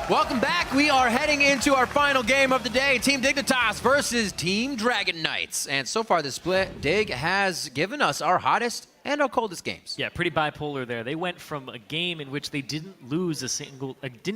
Welcome back. We are heading into our final game of the day. Team Dignitas versus Team Dragon Knights. And so far this split, Dig has given us our hottest and our coldest games. Yeah, pretty bipolar there. They went from a game in which they didn't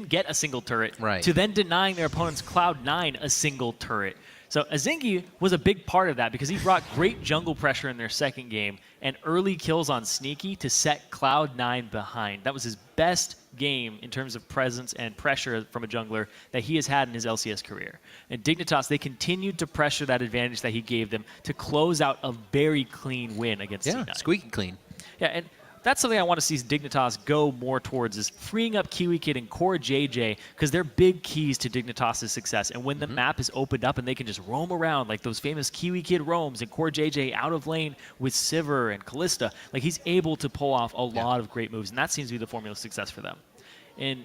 get a single turret, right, to then denying their opponent's Cloud9 a single turret. So Azingi was a big part of that because he brought great jungle pressure in their second game and early kills on Sneaky to set Cloud9 behind. That was his best game in terms of presence and pressure from a jungler that he has had in his LCS career. And Dignitas, they continued to pressure that advantage that he gave them to close out a very clean win against C9. Yeah, squeaky clean. Yeah, and that's something I want to see Dignitas go more towards, is freeing up KiwiKid and Core JJ, because they're big keys to Dignitas' success. And when the map is opened up and they can just roam around like those famous KiwiKid roams, and Core JJ out of lane with Sivir and Kalista, like he's able to pull off a lot of great moves, and that seems to be the formula of success for them. And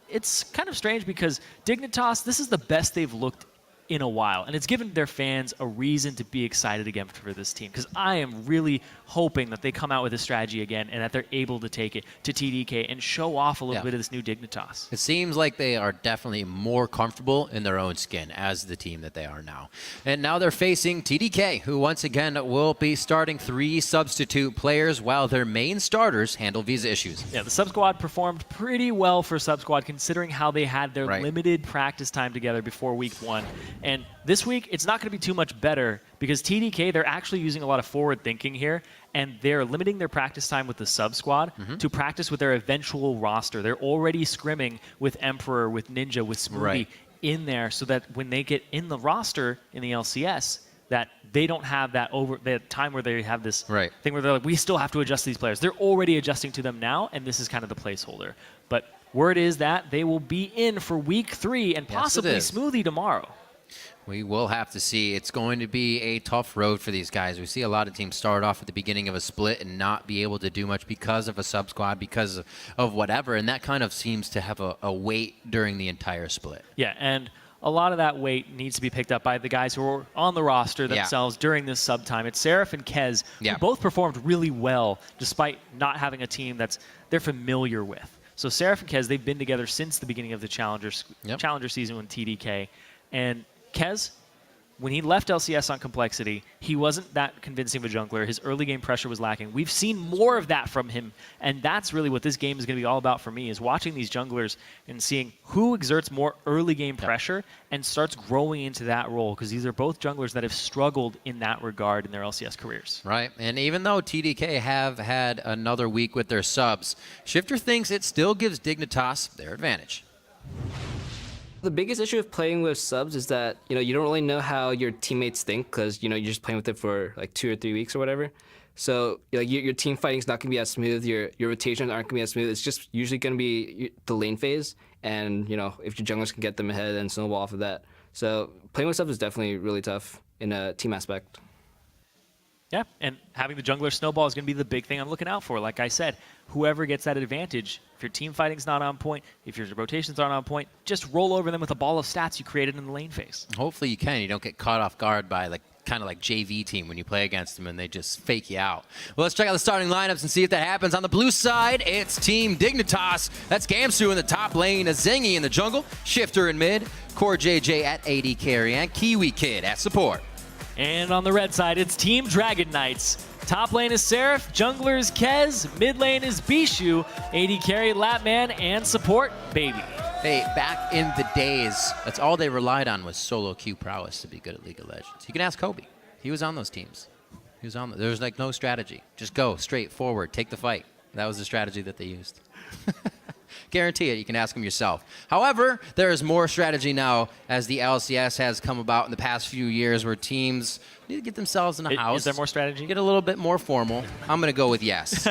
it's kind of strange because Dignitas, this is the best they've looked in a while, and it's given their fans a reason to be excited again for this team, because I am really hoping that they come out with a strategy again and that they're able to take it to TDK and show off a little bit of this new Dignitas. It seems like they are definitely more comfortable in their own skin as the team that they are now. And now they're facing TDK, who once again will be starting 3 substitute players while their main starters handle visa issues. Yeah, the sub squad performed pretty well for sub squad considering how they had their limited practice time together before week 1. And this week, it's not going to be too much better because TDK, they're actually using a lot of forward thinking here, and they're limiting their practice time with the sub squad to practice with their eventual roster. They're already scrimming with Emperor, with Ninja, with Smoothie in there, so that when they get in the roster in the LCS, that they don't have that time where they have this thing where they're like, we still have to adjust to these players. They're already adjusting to them now, and this is kind of the placeholder. But word is that they will be in for week 3 and possibly Smoothie tomorrow. We will have to see. It's going to be a tough road for these guys. We see a lot of teams start off at the beginning of a split and not be able to do much because of a sub squad, because of whatever, and that kind of seems to have a weight during the entire split. Yeah, and a lot of that weight needs to be picked up by the guys who are on the roster themselves during this sub time. It's Seraph and Kez, who both performed really well despite not having a team they're familiar with. So Seraph and Kez, they've been together since the beginning of the Challenger season with TDK, and Kez, when he left LCS on Complexity, he wasn't that convincing of a jungler. His early game pressure was lacking. We've seen more of that from him, and that's really what this game is going to be all about for me, is watching these junglers and seeing who exerts more early game pressure and starts growing into that role, because these are both junglers that have struggled in that regard in their LCS careers. Right, and even though TDK have had another week with their subs, Shifter thinks it still gives Dignitas their advantage. The biggest issue with playing with subs is that, you don't really know how your teammates think, because, you're just playing with it for like 2 or 3 weeks or whatever. So your team fighting is not going to be as smooth. Your rotations aren't going to be as smooth. It's just usually going to be the lane phase. And, if your junglers can get them ahead and snowball off of that. So playing with subs is definitely really tough in a team aspect. Yeah, and having the jungler snowball is going to be the big thing I'm looking out for. Like I said, whoever gets that advantage, if your team fighting's not on point, if your rotations aren't on point, just roll over them with a ball of stats you created in the lane phase. Hopefully you can. You don't get caught off guard by kind of like JV team when you play against them and they just fake you out. Well, let's check out the starting lineups and see if that happens. On the blue side, it's Team Dignitas. That's Gamsu in the top lane, Azingi in the jungle, Shifter in mid, Core JJ at AD carry, and KiwiKid at support. And on the red side, it's Team Dragon Knights. Top lane is Seraph, jungler is Kez, mid lane is Bishu, AD carry, Lapman, and support, Baby. Hey, back in the days, that's all they relied on was solo queue prowess to be good at League of Legends. You can ask Kobe. He was on those teams. There was no strategy. Just go straight forward, take the fight. That was the strategy that they used. Guarantee it. You can ask them yourself. However, there is more strategy now as the LCS has come about in the past few years, where teams need to get themselves in a house. Is there more strategy? Get a little bit more formal. I'm going to go with yes.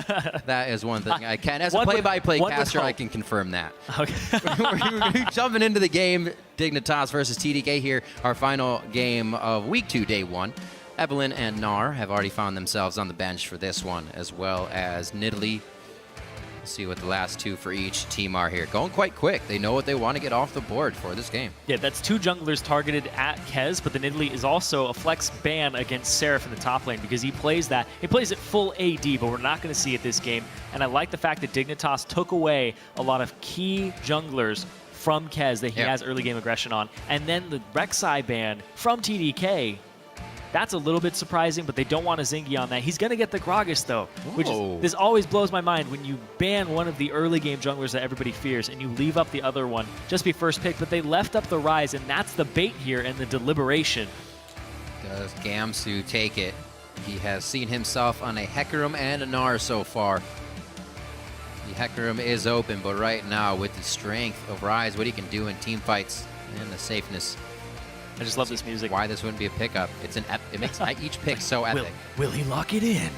That is one thing I can. As a play-by-play caster, I can confirm that. Okay. We're jumping into the game. Dignitas versus TDK here. Our final game of week 2, day 1. Evelyn and Nar have already found themselves on the bench for this one, as well as Nidalee. See what the last 2 for each team are here. Going quite quick. They know what they want to get off the board for this game. Yeah, that's 2 junglers targeted at Kez, but the Nidalee is also a flex ban against Seraph in the top lane, because he plays that. He plays it full AD, but we're not going to see it this game. And I like the fact that Dignitas took away a lot of key junglers from Kez that he has early game aggression on. And then the Rek'Sai ban from TDK, that's a little bit surprising, but they don't want a Zingy on that. He's going to get the Gragas, though, which is, this always blows my mind when you ban one of the early game junglers that everybody fears and you leave up the other one. Just be first pick, but they left up the Ryze, and that's the bait here and the deliberation. Does Gamsu take it? He has seen himself on a Hecarim and a Gnar so far. The Hecarim is open, but right now with the strength of Ryze, what he can do in team fights and the safeness. I just love this music. Why this wouldn't be a pickup? It makes each pick so epic. Will he lock it in?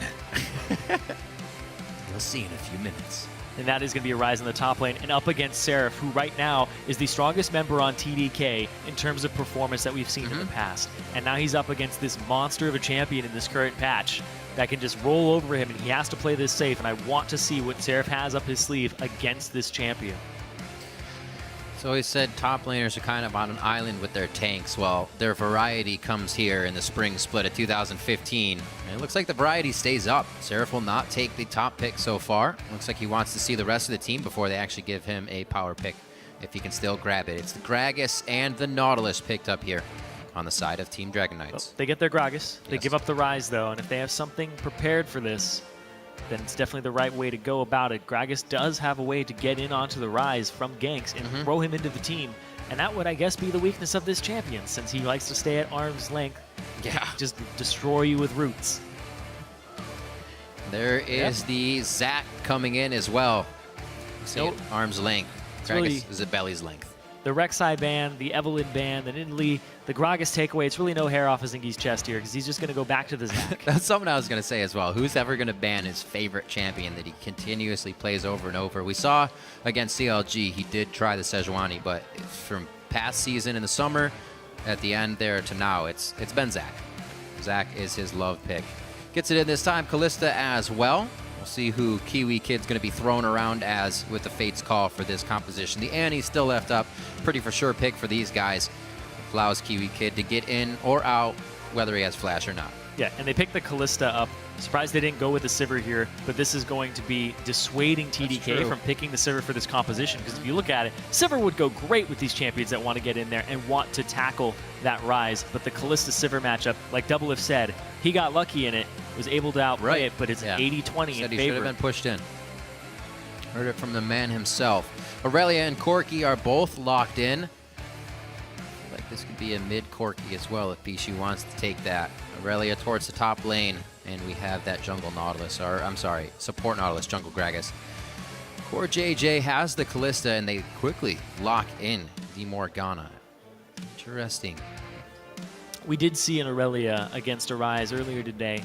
We'll see in a few minutes. And that is going to be a Ryze in the top lane and up against Seraph, who right now is the strongest member on TDK in terms of performance that we've seen in the past. And now he's up against this monster of a champion in this current patch that can just roll over him, and he has to play this safe. And I want to see what Seraph has up his sleeve against this champion. So he said top laners are kind of on an island with their tanks. Well, their variety comes here in the spring split of 2015. And it looks like the variety stays up. Seraph will not take the top pick so far. Looks like he wants to see the rest of the team before they actually give him a power pick, if he can still grab it. It's the Gragas and the Nautilus picked up here on the side of Team Dragon Knights. They get their Gragas. They give up the Ryze, though, and if they have something prepared for this, then it's definitely the right way to go about it. Gragas does have a way to get in onto the Ryze from ganks and throw him into the team. And that would, I guess, be the weakness of this champion, since he likes to stay at arm's length. Yeah. Just destroy you with roots. There is the Zac coming in as well. See, arm's length. Gragas really is at belly's length. The Rek'Sai ban, the Evelynn ban, the Nidalee, the Gragas takeaway. It's really no hair off of Zingy's chest here because he's just going to go back to the Zac. That's something I was going to say as well. Who's ever going to ban his favorite champion that he continuously plays over and over? We saw against CLG, he did try the Sejuani, but from past season in the summer, at the end there to now, it's been Zac. Zac is his love pick. Gets it in this time, Kalista as well. We'll see who Kiwi Kid's going to be thrown around as with the Fates call for this composition. The Annie's still left up. Pretty for sure pick for these guys. Allows Kiwi Kid to get in or out, whether he has flash or not. Yeah, and they picked the Kalista up. Surprised they didn't go with the Sivir here, but this is going to be dissuading TDK from picking the Sivir for this composition, because if you look at it, Sivir would go great with these champions that want to get in there and want to tackle that Ryze, but the Kalista-Sivir matchup, like Double If said, he got lucky in it, was able to outplay it, but it's 80-20 in favor. He should have been pushed in. Heard it from the man himself. Aurelia and Corki are both locked in. I feel like this could be a mid Corki as well if Bishu wants to take that. Aurelia towards the top lane, and we have that jungle Nautilus, or I'm sorry, support Nautilus, jungle Gragas. Core JJ has the Kalista, and they quickly lock in the Morgana. Interesting. We did see an Aurelia against a Ryze earlier today.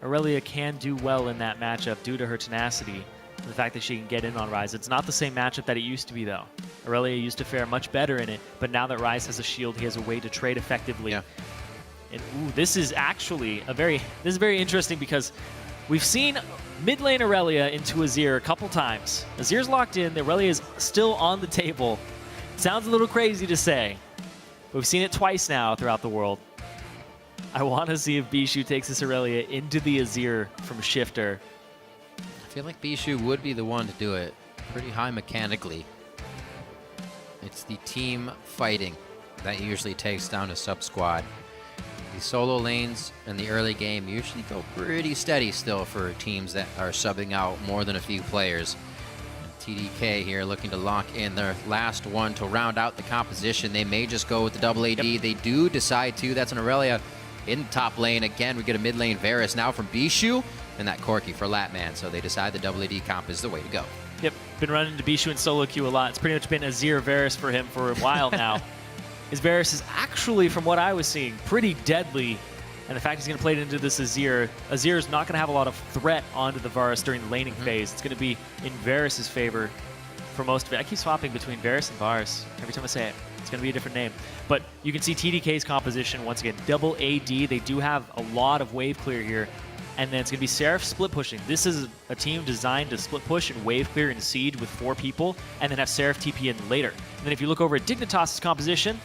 Aurelia can do well in that matchup due to her tenacity, the fact that she can get in on Ryze. It's not the same matchup that it used to be, though. Aurelia used to fare much better in it, but now that Ryze has a shield, he has a way to trade effectively. Yeah. And ooh, this is actually very interesting because we've seen mid lane Aurelia into Azir a couple times. Azir's locked in, the Aurelia is still on the table. Sounds a little crazy to say, but we've seen it twice now throughout the world. I want to see if Bishu takes this Aurelia into the Azir from Shifter. I feel like Bishu would be the one to do it. Pretty high mechanically. It's the team fighting that usually takes down a sub-squad. The solo lanes in the early game usually go pretty steady still for teams that are subbing out more than a few players. And TDK here looking to lock in their last one to round out the composition. They may just go with the double AD. They do decide to. That's an Aurelia in top lane. Again, we get a mid lane Varus now from Bishu and that Corki for Latman. So they decide the double AD comp is the way to go. Yep, been running into Bishu in solo queue a lot. It's pretty much been Azir Varus for him for a while now. His Varus is actually, from what I was seeing, pretty deadly. And the fact he's going to play it into this Azir, Azir is not going to have a lot of threat onto the Varus during the laning phase. It's going to be in Varus' favor for most of it. I keep swapping between Varus and Varus every time I say it. It's going to be a different name. But you can see TDK's composition, once again, double AD. They do have a lot of wave clear here. And then it's going to be Seraph split pushing. This is a team designed to split push and wave clear and siege with 4 people, and then have Seraph TP in later. And then if you look over at Dignitas' composition,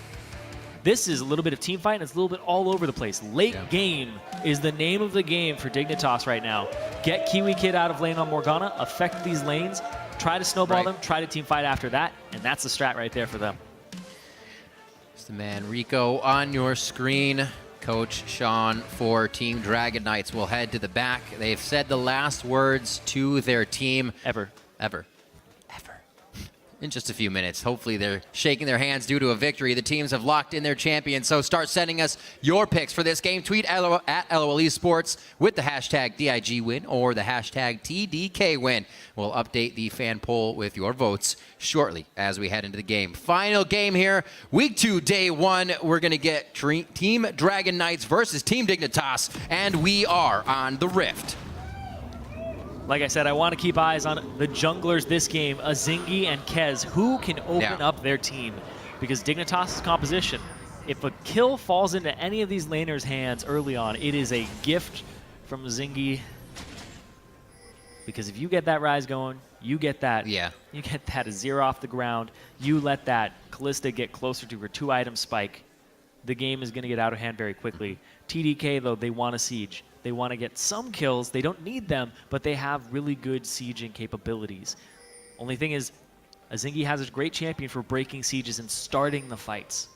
this is a little bit of team fight, and it's a little bit all over the place. Late game is the name of the game for Dignitas right now. Get Kiwi Kid out of lane on Morgana, affect these lanes, try to snowball them, try to team fight after that, and that's the strat right there for them. It's the man Rico on your screen. Coach Sean for Team Dragon Knights will head to the back. They've said the last words to their team. Ever. In just a few minutes. Hopefully they're shaking their hands due to a victory. The teams have locked in their champion, so start sending us your picks for this game. Tweet at LOL Esports with the hashtag DIGWin or the hashtag TDKWin. We'll update the fan poll with your votes shortly as we head into the game. Final game here, Week 2, Day 1. We're going to get Team Dragon Knights versus Team Dignitas, and we are on the Rift. Like I said, I want to keep eyes on the junglers this game, Azingi and Kez, who can open up their team. Because Dignitas' composition, if a kill falls into any of these laners' hands early on, it is a gift from Azingi. Because if you get that Rise going, you get that. You get that Azir off the ground. You let that Kalista get closer to her 2-item spike. The game is going to get out of hand very quickly. TDK, though, they want a siege. They want to get some kills. They don't need them, but they have really good sieging capabilities. Only thing is, Azingi has a great champion for breaking sieges and starting the fights.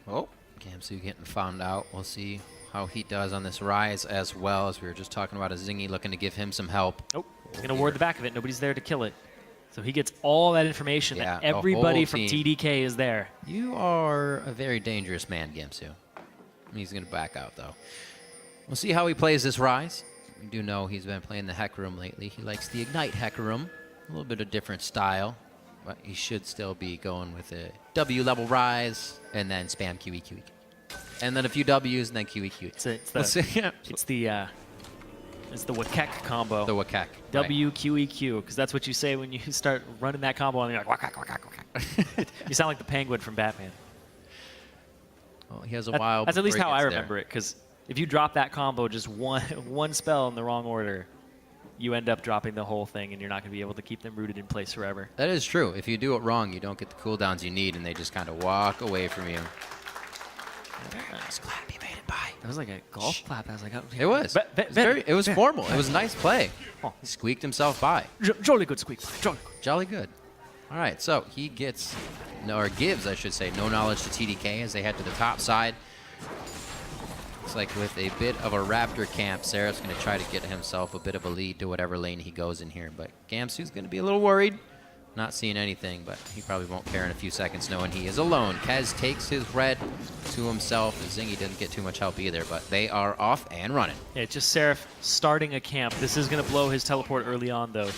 Oh, Gamsu getting found out. We'll see how he does on this Rise as well, as we were just talking about Azingi looking to give him some help. Oh, he's going to ward the back of it. Nobody's there to kill it. So he gets all that information that everybody from TDK is there. You are a very dangerous man, Gamsu. He's going to back out, though. We'll see how he plays this Rise. We do know he's been playing the Heck Room lately. He likes the Ignite Heck Room. A little bit of different style, but he should still be going with a W-level Rise and then spam QE, QE. And then a few Ws and then QE, QE. It's the Wakek combo. The Wakek. W, QE, Q, because that's what you say when you start running that combo and you're like, Wakek, Wakek, Wakek. You sound like the Penguin from Batman. Well, he has a while. That's at least how I remember it, because if you drop that combo just one spell in the wrong order, you end up dropping the whole thing, and you're not going to be able to keep them rooted in place forever. That is true. If you do it wrong, you don't get the cooldowns you need, and they just kind of walk away from you. Nice clap. He made it by. That was like a golf clap. I was like, oh, it was. It was formal. It was a nice play. He squeaked himself by. Jolly good squeak. Jolly good. All right, so he gets, or gives, I should say, no knowledge to TDK as they head to the top side. Looks like with a bit of a Raptor camp, Seraph's going to try to get himself a bit of a lead to whatever lane he goes in here. But Gamsu's going to be a little worried. Not seeing anything, but he probably won't care in a few seconds knowing he is alone. Kez takes his red to himself. Zingy doesn't get too much help either, but they are off and running. Yeah, it's just Seraph starting a camp. This is going to blow his teleport early on, though.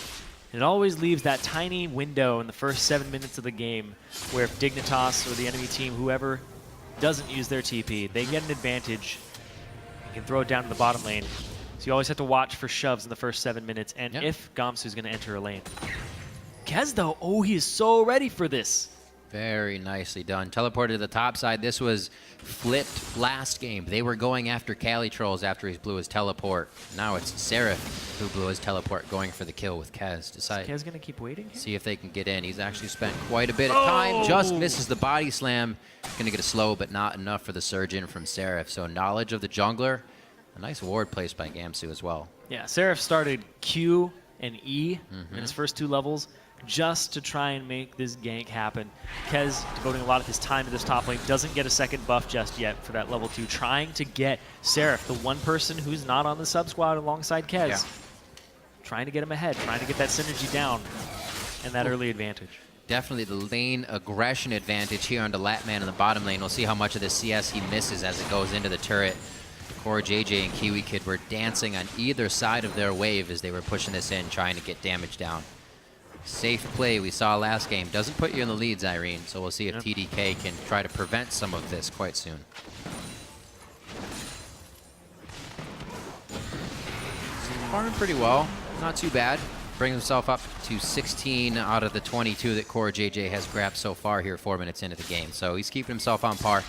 It always leaves that tiny window in the first 7 minutes of the game where if Dignitas or the enemy team, whoever doesn't use their TP, they get an advantage and can throw it down to the bottom lane. So you always have to watch for shoves in the first 7 minutes, and if Gamsu's going to enter a lane. Kez, though, he is so ready for this. Very nicely done. Teleported to the top side. This was flipped last game. They were going after Cali Trolls after he blew his teleport. Now it's Seraph who blew his teleport going for the kill with Kez. Is Kez going to keep waiting? See if they can get in. He's actually spent quite a bit of time. Just misses the body slam. Going to get a slow, but not enough for the surge in from Seraph. So knowledge of the jungler. A nice ward placed by Gamsu as well. Yeah, Seraph started Q and E in his first 2 levels. Just to try and make this gank happen. Kez devoting a lot of his time to this top lane, doesn't get a second buff just yet for that level 2, trying to get Seraph, the one person who's not on the sub squad alongside Kez, trying to get him ahead, trying to get that synergy down and that early advantage. Definitely the lane aggression advantage here on the Latman in the bottom lane. We'll see how much of this CS he misses as it goes into the turret. Core JJ and Kiwi Kid were dancing on either side of their wave as they were pushing this in, trying to get damage down. Safe play we saw last game. Doesn't put you in the leads, Irene, so we'll see if TDK can try to prevent some of this quite soon. Farming pretty well. Not too bad. Brings himself up to 16 out of the 22 that Core JJ has grabbed so far here 4 minutes into the game. So he's keeping himself on par.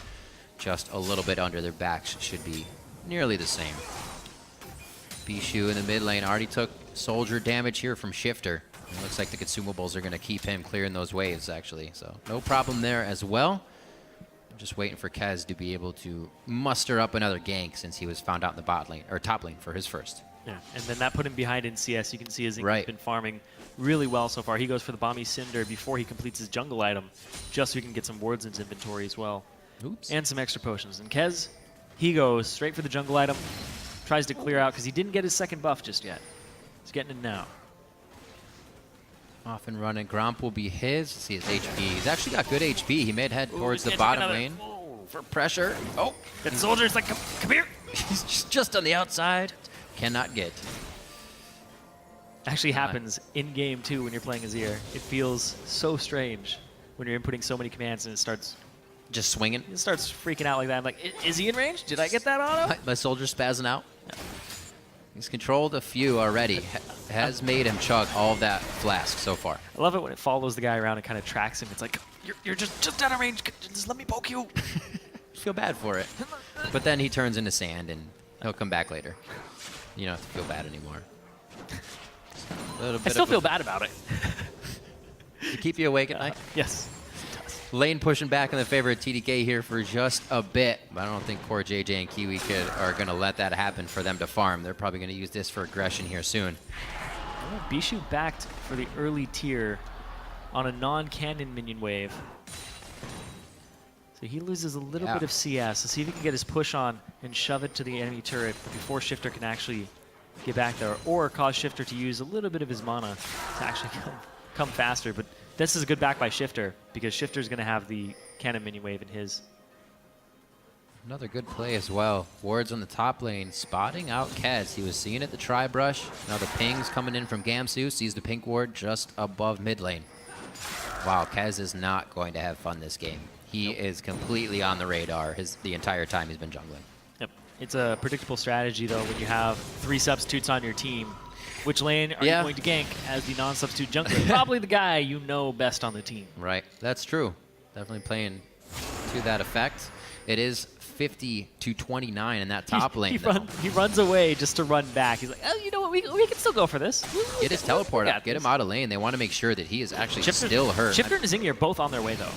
Just a little bit under. Their backs should be nearly the same. Bishu in the mid lane already took soldier damage here from Shifter. It looks like the consumables are going to keep him clearing those waves, actually. So no problem there as well. I'm just waiting for Kez to be able to muster up another gank since he was found out in the bot lane, or top lane for his first. Yeah, and then that put him behind in CS. You can see Zingy's been farming really well so far. He goes for the Bomby Cinder before he completes his jungle item, just so he can get some wards in his inventory as well. Oops. And some extra potions. And Kez, he goes straight for the jungle item, tries to clear out because he didn't get his second buff just yet. He's getting it now. Off and running. Gromp will be his. Let's see his HP. He's actually got good HP. He may head towards the bottom lane for pressure. Oh, that soldier's like, come here. He's just on the outside. Cannot get. Actually happens in game too when you're playing Azir. It feels so strange when you're inputting so many commands and it starts just swinging. It starts freaking out like that. I'm like, is he in range? Did I get that auto? My soldier's spazzing out. Yeah. He's controlled a few already. Has made him chug all of that flask so far. I love it when it follows the guy around and kind of tracks him. It's like, you're just out of range. Just let me poke you. Feel bad for it. But then he turns into sand and he'll come back later. You don't have to feel bad anymore. I still feel bad about it. To keep you awake at night? Yes. Lane pushing back in the favor of TDK here for just a bit. But I don't think Core JJ and Kiwi are going to let that happen for them to farm. They're probably going to use this for aggression here soon. Bishu backed for the early tier on a non-cannon minion wave. So he loses a little bit of CS. Let's see if he can get his push on and shove it to the enemy turret before Shifter can actually get back there, or cause Shifter to use a little bit of his mana to actually come faster. But this is a good back by Shifter, because Shifter's going to have the cannon minion wave in his. Another good play as well. Wards on the top lane, spotting out Kez. He was seeing it the tri-brush. Now the ping's coming in from Gamsu, sees the pink ward just above mid lane. Wow, Kez is not going to have fun this game. He is completely on the radar the entire time he's been jungling. Yep. It's a predictable strategy, though, when you have 3 substitutes on your team. Which lane are you going to gank as the non-substitute jungler? Probably the guy you know best on the team. Right. That's true. Definitely playing to that effect. It is 50-29 in that top lane. He runs away just to run back. He's like, oh, you know what? We can still go for this. Get his teleport up. Get him out of lane. They want to make sure that he is actually still hurt. Shifter and Zingy are both on their way, though.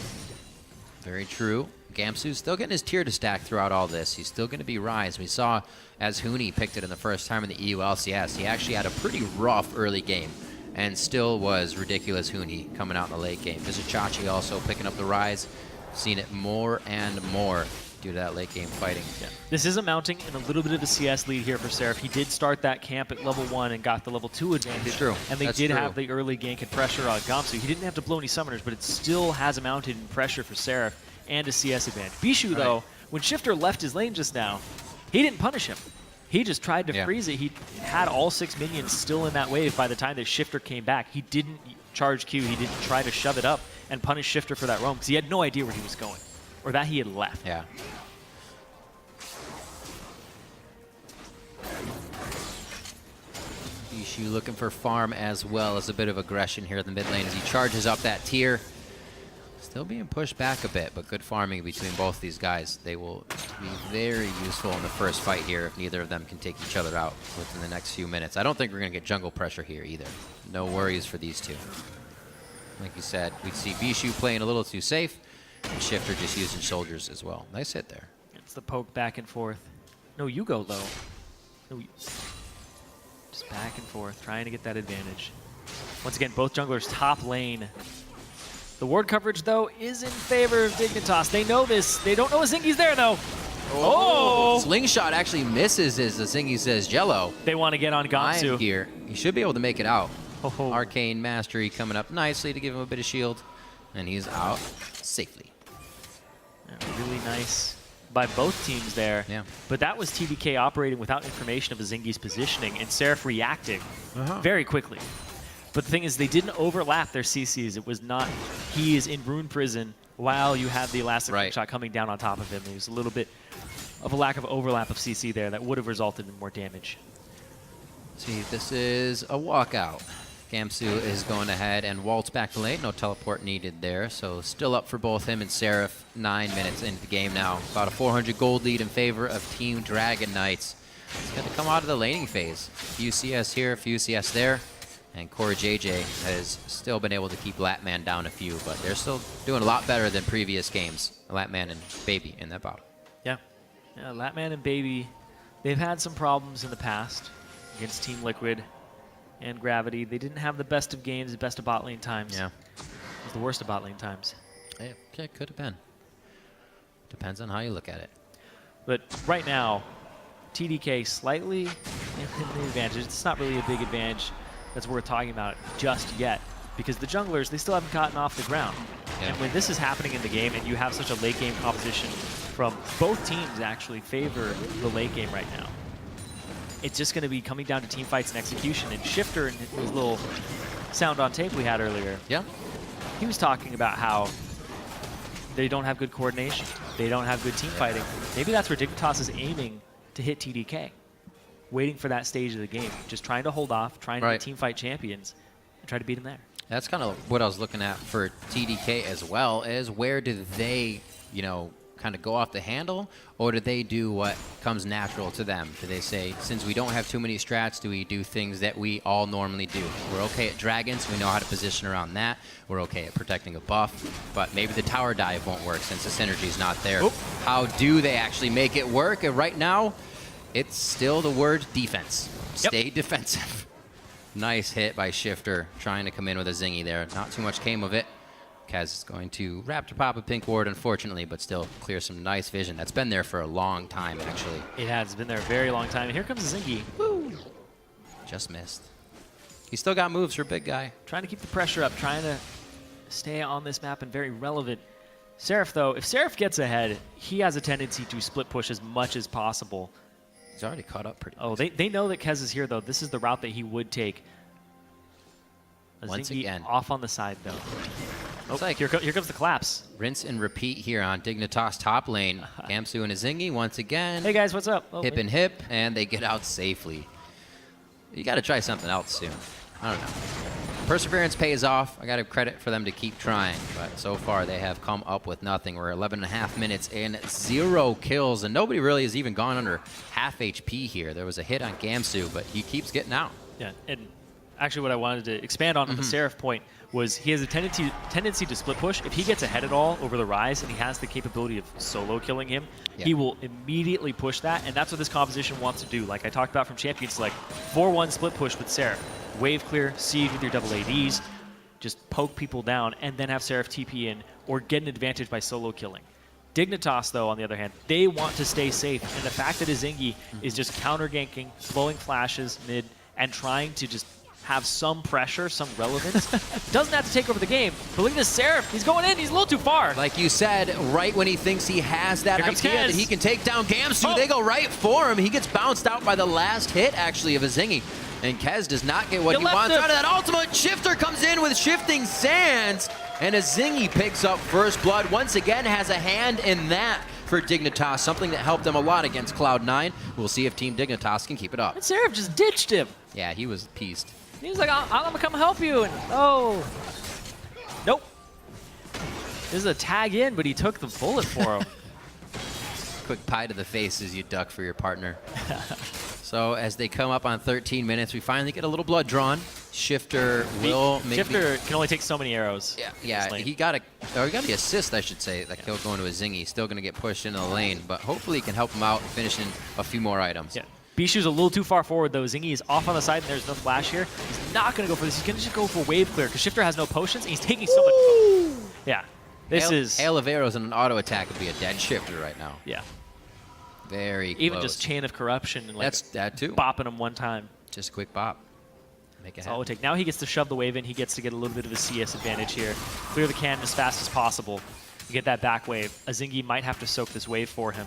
Very true. Gamsu's still getting his tier to stack throughout all this. He's still going to be Rise. We saw as Huni picked it in the first time in the EU LCS, he actually had a pretty rough early game and still was ridiculous Huni coming out in the late game. Vizichachi also picking up the Rise. Seen it more and more due to that late game fighting. Yeah. This is amounting in a little bit of a CS lead here for Seraph. He did start that camp at level 1 and got the level 2 advantage. True. And they did have the early gank and pressure on Gamsu. He didn't have to blow any summoners, but it still has amounted in pressure for Seraph and a CS advantage. Bishu, though, when Shifter left his lane just now, he didn't punish him. He just tried to freeze it. He had all 6 minions still in that wave by the time that Shifter came back. He didn't charge Q. He didn't try to shove it up and punish Shifter for that roam because he had no idea where he was going or that he had left. Yeah. Bishu looking for farm as well as a bit of aggression here in the mid lane as he charges up that tier. Still being pushed back a bit, but good farming between both these guys. They will be very useful in the first fight here if neither of them can take each other out within the next few minutes. I don't think we're going to get jungle pressure here either. No worries for these two. Like you said, we'd see Bishu playing a little too safe, and Shifter just using soldiers as well. Nice hit there. It's the poke back and forth. No, you go low. No, just back and forth, trying to get that advantage. Once again, both junglers top lane. The ward coverage, though, is in favor of Dignitas. They know this. They don't know Zingy's there, though. Oh! Slingshot actually misses as the Zingy says Jello. They want to get on Gamsu. Here. He should be able to make it out. Arcane Mastery coming up nicely to give him a bit of shield. And he's out safely. Yeah, really nice by both teams there. Yeah. But that was TDK operating without information of Zingy's positioning and Seraph reacting very quickly. But the thing is, they didn't overlap their CCs. It was not, he is in Rune Prison while you have the Elastic shot coming down on top of him. There was a little bit of a lack of overlap of CC there that would have resulted in more damage. See, this is a walkout. Gamsu is going ahead and waltz back to lane. No teleport needed there, so still up for both him and Seraph. 9 minutes into the game now. About a 400 gold lead in favor of Team Dragon Knights. It's going to come out of the laning phase. A few CS here, a few CS there. And Core JJ has still been able to keep Latman down a few, but they're still doing a lot better than previous games. Latman and Baby in that battle. Yeah. Yeah, Latman and Baby, they've had some problems in the past. against Team Liquid and Gravity. They didn't have the best of games, the best of bot lane times. Yeah. It was the worst of bot lane times. It could have been. Depends on how you look at it. But right now, TDK slightly in the advantage. It's not really a big advantage that's worth talking about just yet, because the junglers, they still haven't gotten off the ground. Yeah. And when this is happening in the game and you have such a late game composition from both teams actually favor the late game right now, it's just going to be coming down to team fights and execution. And Shifter, in his little sound on tape we had earlier, he was talking about how they don't have good coordination. They don't have good team fighting. Maybe that's where Dignitas is aiming to hit TDK, waiting for that stage of the game, just trying to hold off, trying to be team fight champions, and try to beat them there. That's kind of what I was looking at for TDK as well, is where do they, you know, kind of go off the handle, or do they do what comes natural to them? Do they say, since we don't have too many strats, do we do things that we all normally do? We're okay at dragons, we know how to position around that. We're okay at protecting a buff, but maybe the tower dive won't work since the synergy's not there. Oop. How do they actually make it work? And right now, it's still the word defense. Stay defensive. Nice hit by Shifter, trying to come in with a zingy there. Not too much came of it. Kaz is going to Raptor pop a pink ward, unfortunately, but still clear some nice vision. That's been there for a long time, actually. It has been there a very long time. And here comes a zingy. Woo! Just missed. He's still got moves for a big guy. Trying to keep the pressure up, trying to stay on this map and very relevant. Seraph, though, if Seraph gets ahead, he has a tendency to split push as much as possible. He's already caught up pretty much. They know that Kez is here, though. This is the route that he would take. Once again. Off on the side, though. Oh, like here comes the collapse. Rinse and repeat here on Dignitas top lane. Gamsu and a zingy once again. Hey, guys, what's up? Hip and hip, and they get out safely. You got to try something else soon. I don't know. Perseverance pays off. I got to credit for them to keep trying, but so far they have come up with nothing. We're 11.5 minutes in, 0 kills, and nobody really has even gone under half HP here. There was a hit on Gamsu, but he keeps getting out. Yeah, and actually what I wanted to expand on the Seraph point was he has a tendency to split push. If he gets ahead at all over the Rise and he has the capability of solo killing him, he will immediately push that, and that's what this composition wants to do. Like I talked about from Champions, like 4-1 split push with Seraph. Wave clear, siege with your double ADs, just poke people down, and then have Seraph TP in, or get an advantage by solo killing. Dignitas, though, on the other hand, they want to stay safe, and the fact that Izingi is just counter-ganking, flowing flashes mid, and trying to just have some pressure, some relevance. Doesn't have to take over the game, but look at this Seraph. He's going in. He's a little too far. Like you said, right when he thinks he has that idea that he can take down Gamsu, they go right for him. He gets bounced out by the last hit, actually, of Izingi. And Kez does not get what he wants out of that ultimate. Shifter comes in with Shifting Sands, and Izingi picks up first blood. Once again, has a hand in that for Dignitas, something that helped them a lot against Cloud9. We'll see if Team Dignitas can keep it up. And Seraph just ditched him. Yeah, he was pieced. He was like, I'm gonna come help you, and nope. This is a tag in, but he took the bullet for him. Quick pie to the face as you duck for your partner. So as they come up on 13 minutes, we finally get a little blood drawn. Shifter will make Shifter can only take so many arrows. Yeah, he got the assist, I should say. That kill going to a Zingy. Still going to get pushed into the lane, but hopefully he can help him out finishing a few more items. Yeah. Bishu's a little too far forward, though. Zingy is off on the side, and there's no flash here. He's not going to go for this. He's going to just go for wave clear, because Shifter has no potions, and he's taking so much. Yeah. This is... Hail of arrows and an auto attack would be a dead Shifter right now. Yeah. Very Even close. just Chain of Corruption and like that too. Bopping him one time. Just a quick bop. Make it That's all it would take. Now he gets to shove the wave in. He gets to get a little bit of a CS advantage here. Clear the cannon as fast as possible. You get that back wave. Azingi might have to soak this wave for him.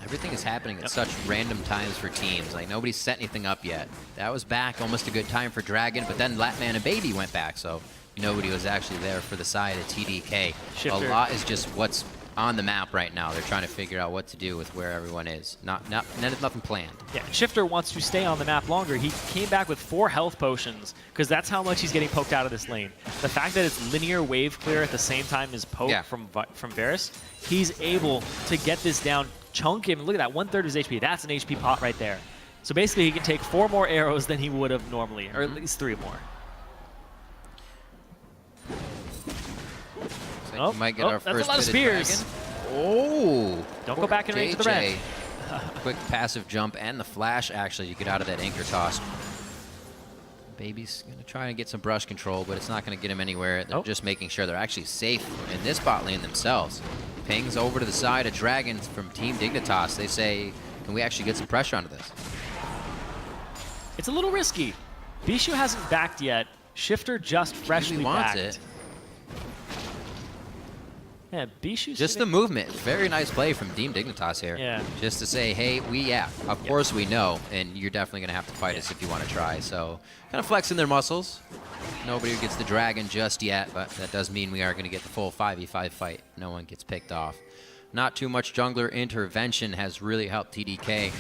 Everything is happening at such random times for teams. Like, nobody's set anything up yet. That was back, almost a good time for Dragon, but then Latman and Baby went back, so nobody was actually there for the side of TDK. Shifter. A lot is just what's on the map right now. They're trying to figure out what to do with where everyone is. Nothing planned. Yeah, Shifter wants to stay on the map longer. He came back with 4 health potions because that's how much he's getting poked out of this lane. The fact that it's linear wave clear at the same time as poke from Varus, he's able to get this down, chunk him. Look at that, 1/3 of his HP. That's an HP pot right there. So basically he can take 4 more arrows than he would have normally, or at least 3 more. We might get our that's first a lot of bit spears. Dragon. Oh! Don't go back and range the red. Quick passive jump and the flash, actually, to get out of that anchor toss. Baby's going to try and get some brush control, but it's not going to get him anywhere. They're just making sure they're actually safe in this bot lane themselves. Pings over to the side of Dragons from Team Dignitas. They say, can we actually get some pressure onto this? It's a little risky. Bishu hasn't backed yet. Shifter just freshly backed. It. Yeah, Bishu's just the movement. Very nice play from Team Dignitas here. Yeah. Just to say, hey, of course we know, and you're definitely going to have to fight us if you want to try. So kind of flexing their muscles. Nobody gets the dragon just yet, but that does mean we are going to get the full 5v5 fight. No one gets picked off. Not too much jungler intervention has really helped TDK.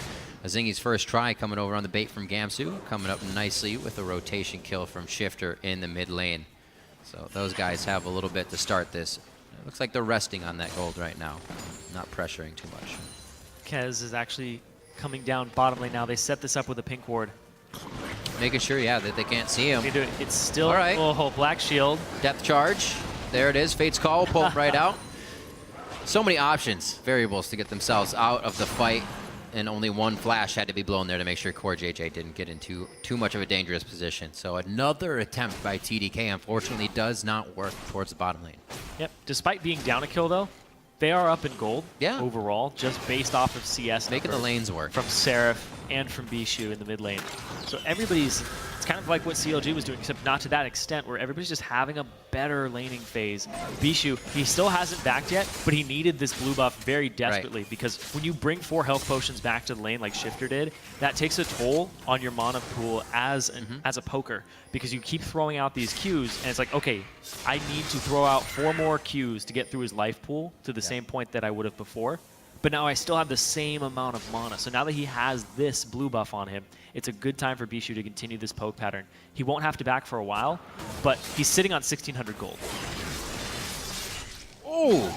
Azingi's first try coming over on the bait from Gamsu, coming up nicely with a rotation kill from Shifter in the mid lane. So those guys have a little bit to start this. It looks like they're resting on that gold right now, not pressuring too much. Kez is actually coming down bottom lane now. They set this up with a pink ward. Making sure, that they can't see him. It's still, all right. Oh, black shield. Depth charge. There it is. Fate's Call will pull right out. So many options, variables to get themselves out of the fight. And only one flash had to be blown there to make sure Core JJ didn't get into too much of a dangerous position. So another attempt by TDK, unfortunately, does not work towards the bottom lane. Yep. Despite being down a kill, though, they are up in gold overall, just based off of CS. Making the lanes work. From Seraph and from Bishu in the mid lane. So everybody's, it's kind of like what CLG was doing, except not to that extent, where everybody's just having a better laning phase. Bishu, he still hasn't backed yet, but he needed this blue buff very desperately because when you bring 4 health potions back to the lane like Shifter did, that takes a toll on your mana pool as a poker because you keep throwing out these Qs and it's like, okay, I need to throw out 4 more Qs to get through his life pool to the same point that I would have before. But now I still have the same amount of mana. So now that he has this blue buff on him, it's a good time for Bishu to continue this poke pattern. He won't have to back for a while, but he's sitting on 1,600 gold. Oh!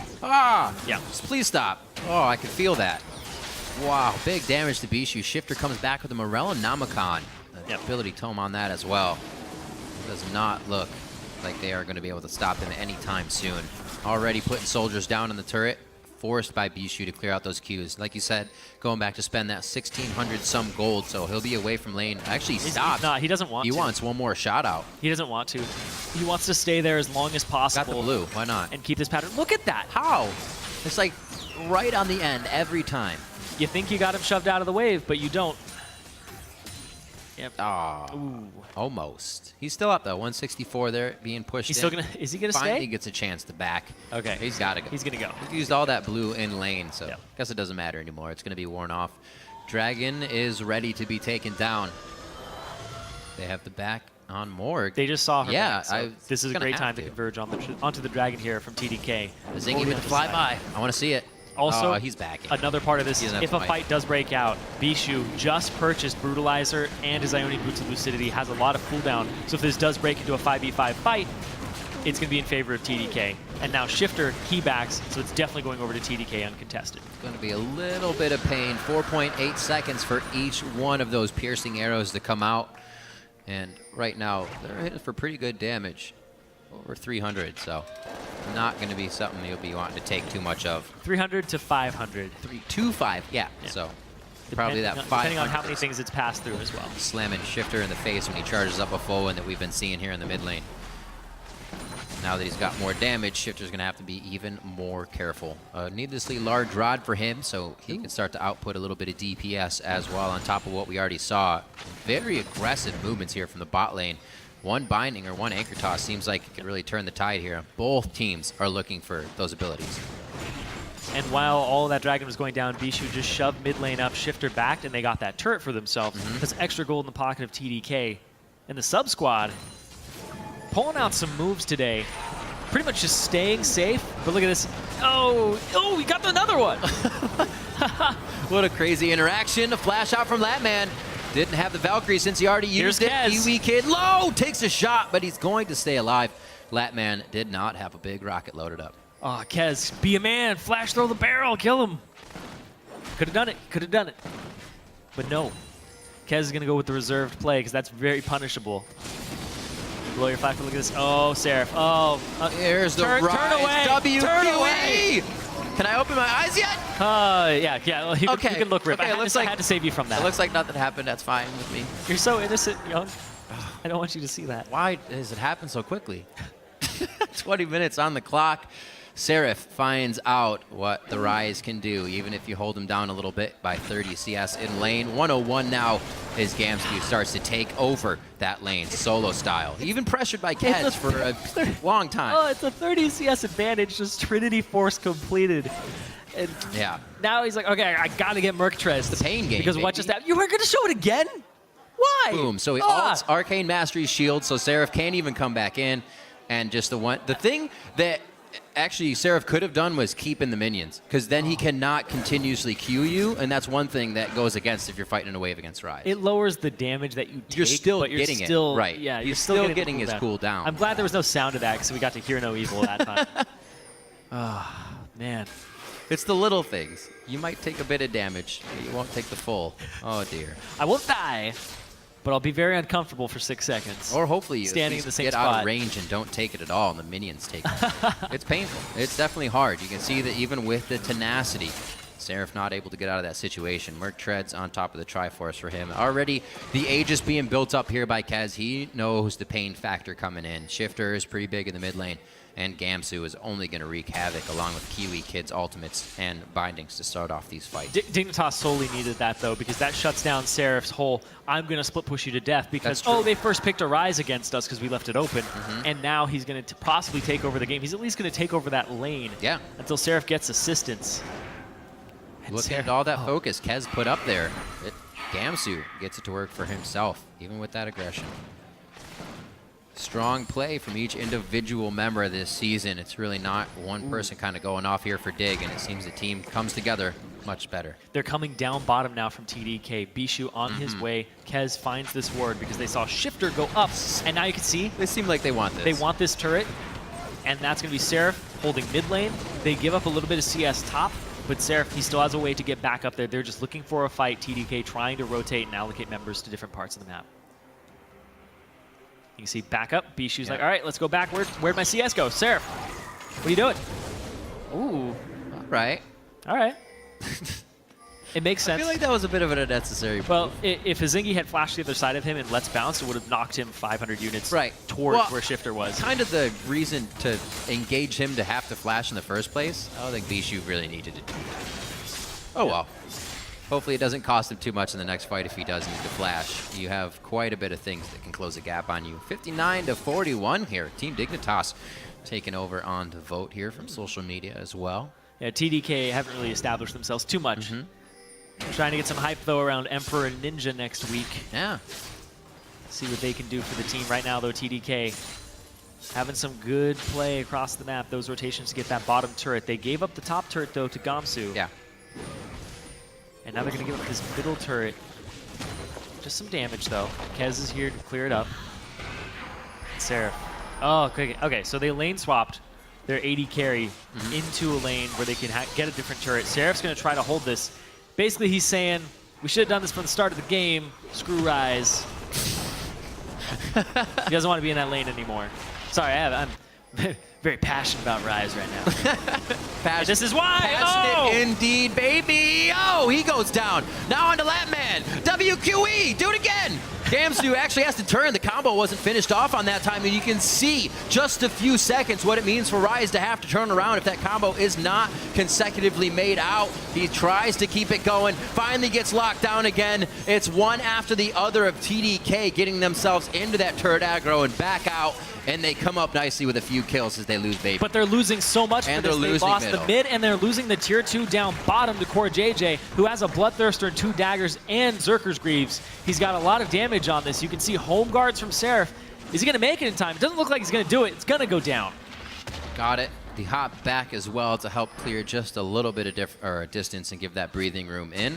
Yeah. Please stop. Oh, I can feel that. Wow, big damage to Bishu. Shifter comes back with a Morella Namakan. Ability tome on that as well. Does not look like they are going to be able to stop him anytime soon. Already putting soldiers down in the turret. Forced by Bishu to clear out those Qs. Like you said, going back to spend that 1,600 some gold, so he'll be away from lane. Actually, he stopped. No, he doesn't want to. He wants one more shot out. He doesn't want to. He wants to stay there as long as possible. Got the blue. Why not? And keep this pattern. Look at that. How? It's like right on the end every time. You think you got him shoved out of the wave, but you don't. Yep. Oh, almost. He's still up though. 164 there, being pushed. He's still gonna. Is he gonna stay? Finally gets a chance to back. Okay. He's got to go. He's gonna go. He's used all that blue in lane, so I guess it doesn't matter anymore. It's gonna be worn off. Dragon is ready to be taken down. They have the back on Morg. They just saw her. Yeah, back, so this is a great time to converge on onto the dragon here from TDK. Zingy with the flyby. I want to see it. Also, he's backing. Another part of this is if a fight does break out, Bishu just purchased Brutalizer and his Ionian Boots of Lucidity, has a lot of cooldown. So if this does break into a 5v5 fight, it's going to be in favor of TDK. And now Shifter, he backs, so it's definitely going over to TDK uncontested. It's going to be a little bit of pain. 4.8 seconds for each one of those piercing arrows to come out. And right now, they're hitting for pretty good damage. Over 300, so not going to be something you'll be wanting to take too much of. 300 to 500. 325, yeah. So probably that 500. Depending on how many things it's passed through as well. Slamming Shifter in the face when he charges up a full one that we've been seeing here in the mid lane. Now that he's got more damage, Shifter's going to have to be even more careful. Needlessly large rod for him, so he can start to output a little bit of DPS as well on top of what we already saw. Very aggressive movements here from the bot lane. One binding or one anchor toss seems like it could really turn the tide here. Both teams are looking for those abilities. And while all of that dragon was going down, Bishu just shoved mid lane up, Shifter backed, and they got that turret for themselves. That's extra gold in the pocket of TDK. And the sub squad pulling out some moves today. Pretty much just staying safe. But look at this. Oh, we got another one. What a crazy interaction. A flash out from Latman. Didn't have the Valkyrie since he already used it. Kiwi Kid low takes a shot, but he's going to stay alive. Latman did not have a big rocket loaded up. Oh, Kez, be a man. Flash throw the barrel. Kill him. Could have done it. Could have done it. But no. Kez is going to go with the reserved play because that's very punishable. Blow your flash. Look at this. Oh, Seraph. Oh. Here's the rise. Turn away. W2D1. Turn away. Can I open my eyes yet? Yeah. Well, you can look rip. Okay, I had to save you from that. It looks like nothing happened. That's fine with me. You're so innocent, Young. I don't want you to see that. Why does it happen so quickly? 20 minutes on the clock. Seraph finds out what the Rise can do, even if you hold them down a little bit by 30 CS in lane. 101 now as Gamsky starts to take over that lane, solo style. Even pressured by Kez for a long time. Oh, it's a 30 CS advantage, just Trinity Force completed. And yeah. Now he's like, okay, I got to get Merctrez. The pain game, because baby. what just happened? You were going to show it again? Why? Boom. So he ults Arcane Mastery's shield, so Seraph can't even come back in. And just the thing that actually Seraph could have done was keep in the minions, because then he cannot continuously Q you, and that's one thing that goes against if you're fighting in a wave against Rise. It lowers the damage that you take, you're still but getting it. Right. Yeah, you're still getting his cooldown. I'm glad there was no sound of that, because we got to hear no evil that time. Oh, man. It's the little things. You might take a bit of damage, but you won't take the full. Oh, dear. I won't die, but I'll be very uncomfortable for 6 seconds. Or hopefully you standing in the same get spot. out of range and don't take it at all, and the minions take it. It's painful. It's definitely hard. You can see that even with the tenacity, Seraph not able to get out of that situation. Merctrez on top of the Triforce for him. Already the Aegis being built up here by Kez. He knows the pain factor coming in. Shifter is pretty big in the mid lane. And Gamsu is only going to wreak havoc along with Kiwi Kid's ultimates and bindings to start off these fights. Dignitas solely needed that, though, because that shuts down Seraph's whole, I'm going to split push you to death, because, oh, they first picked a Rise against us because we left it open, and now he's going to possibly take over the game. He's at least going to take over that lane until Seraph gets assistance. And look at all that focus Kez put up there. Gamsu gets it to work for himself, even with that aggression. Strong play from each individual member of this season. It's really not one person kind of going off here for Dig, and it seems the team comes together much better. They're coming down bottom now from TDK. Bishu on his way. Kez finds this ward because they saw Shifter go up, and now you can see they seem like they want this. They want this turret, and that's going to be Seraph holding mid lane. They give up a little bit of CS top, but Seraph, he still has a way to get back up there. They're just looking for a fight. TDK trying to rotate and allocate members to different parts of the map. You can see back up. Bishu's like, all right, let's go backward. Where'd my CS go? Seraph, what are you doing? Ooh. All right. All right. It makes sense. I feel like that was a bit of an unnecessary move. Well, if Hazingi had flashed the other side of him and Let's Bounce, it would have knocked him 500 units towards where Shifter was. Kind of the reason to engage him to have to flash in the first place. I don't think Bishu really needed to do that. Oh, well. Hopefully it doesn't cost him too much in the next fight if he does need to flash. You have quite a bit of things that can close a gap on you. 59-41 here. Team Dignitas taking over on the vote here from social media as well. Yeah, TDK haven't really established themselves too much. Trying to get some hype, though, around Emperor and Ninja next week. Yeah. See what they can do for the team. Right now, though, TDK having some good play across the map. Those rotations to get that bottom turret. They gave up the top turret, though, to Gamsu. Yeah. And now they're going to give up this middle turret. Just some damage, though. Kez is here to clear it up. Seraph. Oh, okay, so they lane swapped their AD carry into a lane where they can get a different turret. Seraph's going to try to hold this. Basically, he's saying, we should have done this from the start of the game. Screw Rise. He doesn't want to be in that lane anymore. Sorry, I'm very passionate about Rise right now. This is why! Passionate indeed, baby! Oh, he goes down. Now on to Lapman. WQE, do it again! Gamsu actually has to turn. The combo wasn't finished off on that time, and you can see just a few seconds what it means for Rise to have to turn around if that combo is not consecutively made out. He tries to keep it going, finally gets locked down again. It's one after the other of TDK getting themselves into that turret aggro and back out, and they come up nicely with a few kills as they lose baby. But they're losing so much for this. They lost the mid, and they're losing the tier 2 down bottom to Core JJ, who has a Bloodthirster and 2 daggers and Zerker's Greaves. He's got a lot of damage on this. You can see home guards from Seraph. Is he going to make it in time? It doesn't look like he's going to do it. It's going to go down. Got it. The hop back as well to help clear just a little bit of distance and give that breathing room in.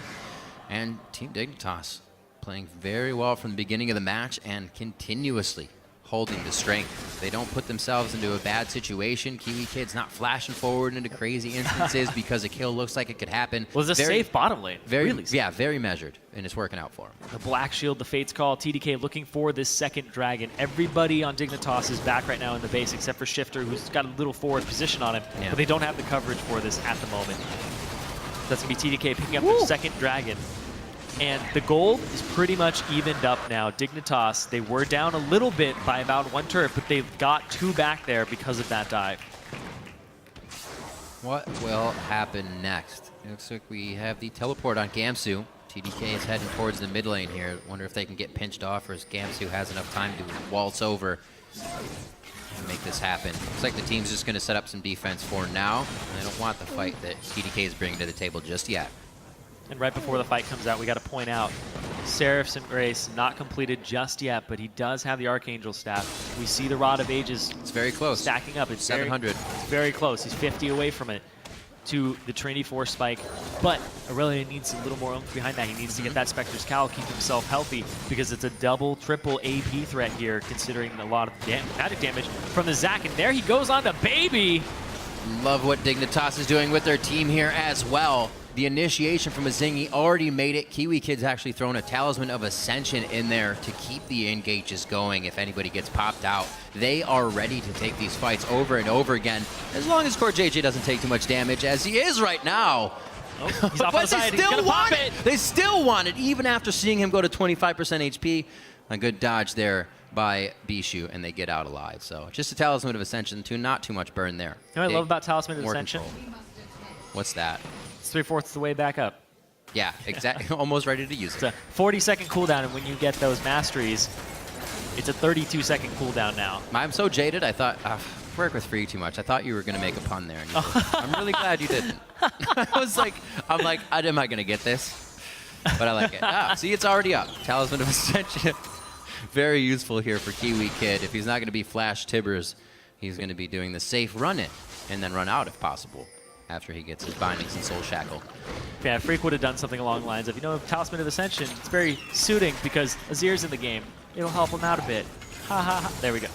And Team Dignitas playing very well from the beginning of the match and continuously holding the strength. They don't put themselves into a bad situation. Kiwi Kid's not flashing forward into crazy instances because a kill looks like it could happen. Well, it's a safe bottom lane. Really safe. Yeah, very measured, and it's working out for him. The Black Shield, the Fate's Call, TDK looking for this second dragon. Everybody on Dignitas is back right now in the base except for Shifter, who's got a little forward position on him, but they don't have the coverage for this at the moment. That's going to be TDK picking up their second dragon. And the gold is pretty much evened up now. Dignitas, they were down a little bit by about 1 turret, but they've got 2 back there because of that dive. What will happen next? It looks like we have the teleport on Gamsu. TDK is heading towards the mid lane here. Wonder if they can get pinched off, or if Gamsu has enough time to waltz over and make this happen. Looks like the team's just going to set up some defense for now. They don't want the fight that TDK is bringing to the table just yet. And right before the fight comes out, we got to point out, Seraph's Embrace not completed just yet, but he does have the Archangel staff. We see the Rod of Ages. It's very close. Stacking up. It's 700. It's very close. He's 50 away from it to the Trinity Force spike. But Aurelia needs a little more oomph behind that. He needs to get that Spectre's Cowl, keep himself healthy, because it's a double, triple AP threat here, considering a lot of magic damage from the Zac. And there he goes on to Baby. Love what Dignitas is doing with their team here as well. The initiation from a Zingy already made it. Kiwi Kid's actually thrown a Talisman of Ascension in there to keep the engages going if anybody gets popped out. They are ready to take these fights over and over again, as long as Core JJ doesn't take too much damage, as he is right now. Oh, he's off on the side. They still want it. They still want it, even after seeing him go to 25% HP. A good dodge there by Bishu, and they get out alive. So just a Talisman of Ascension, not too much burn there. You know what I love about Talisman of Ascension? Control. What's that? 3/4 the way back up. Yeah, exactly. Almost ready to use it. It's a 40-second cooldown, and when you get those masteries, it's a 32-second cooldown now. I'm so jaded, I thought, work with Free too much. I thought you were going to make a pun there. And I'm really glad you didn't. I'm like, am I going to get this? But I like it. See, it's already up. Talisman of Ascension. Very useful here for Kiwi Kid. If he's not going to be Flash Tibbers, he's going to be doing the safe run-in and then run out if possible, after he gets his bindings and soul shackle. Yeah, Freak would have done something along the lines of, Talisman of Ascension, it's very suiting because Azir's in the game. It'll help him out a bit. Ha ha ha. There we go.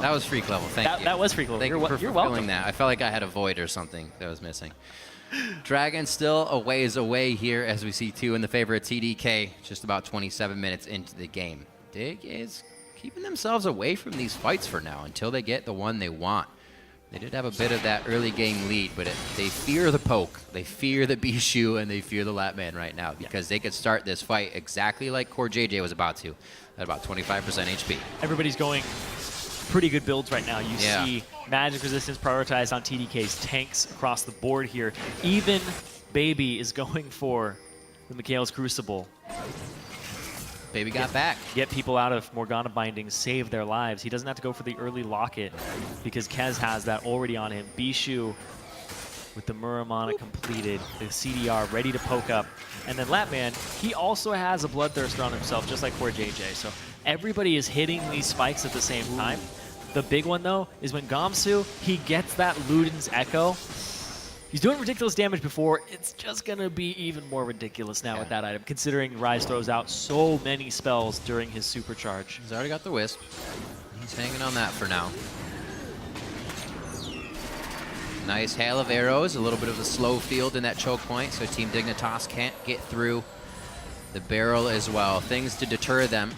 That was Freak level. Thank you. That was Freak level. Thank you for you're fulfilling welcome. that. I felt like I had a void or something that was missing. Dragon still a ways away here, as we see 2 in the favor of TDK, just about 27 minutes into the game. Dig is keeping themselves away from these fights for now until they get the one they want. They did have a bit of that early game lead, but they fear the poke, they fear the Bishu, and they fear the Latman right now, because they could start this fight exactly like Core JJ was about to, at about 25% HP. Everybody's going pretty good builds right now. You see magic resistance prioritized on TDK's tanks across the board here. Even Baby is going for the Mikhail's Crucible. Baby got back. Get people out of Morgana bindings, save their lives. He doesn't have to go for the early locket because Kez has that already on him. Bishu with the Muramana completed, the CDR ready to poke up. And then Latman, he also has a Bloodthirster on himself, just like Core JJ. So everybody is hitting these spikes at the same time. The big one, though, is when Gamsu, he gets that Luden's Echo. He's doing ridiculous damage before. It's just going to be even more ridiculous now with that item, considering Rise throws out so many spells during his supercharge. He's already got the Wisp. He's hanging on that for now. Nice hail of arrows, a little bit of a slow field in that choke point, so Team Dignitas can't get through the barrel as well. Things to deter them.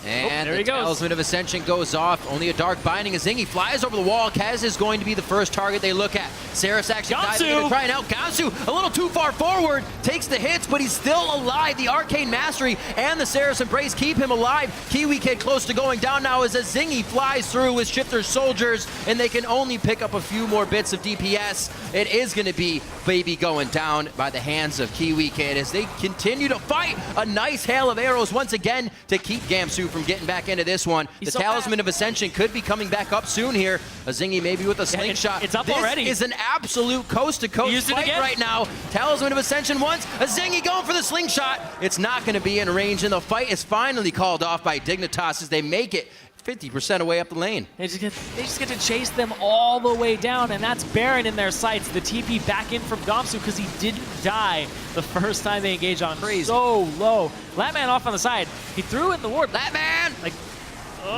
And the Talisman of Ascension goes off. Only a Dark Binding. As Zingy flies over the wall, Kez is going to be the first target they look at. Seraph's actually diving in and crying out. Gamsu, a little too far forward, takes the hits, but he's still alive. The Arcane Mastery and the Seraph's Embrace keep him alive. Kiwi Kid close to going down now as Zingy flies through with Shifter's soldiers, and they can only pick up a few more bits of DPS. It is going to be Baby going down by the hands of Kiwi Kid as they continue to fight. A nice hail of arrows once again to keep Gamsu from getting back into this one. The Talisman of Ascension could be coming back up soon here. A Zingy maybe with a slingshot. It's up already. This is an absolute coast-to-coast fight right now. Talisman of Ascension once. A Zingy going for the slingshot. It's not going to be in range, and the fight is finally called off by Dignitas as they make it 50% away up the lane. They just get to chase them all the way down, and that's Baron in their sights. The TP back in from Gamsu because he didn't die the first time they engage on so low. Latman off on the side. He threw in the ward. Latman!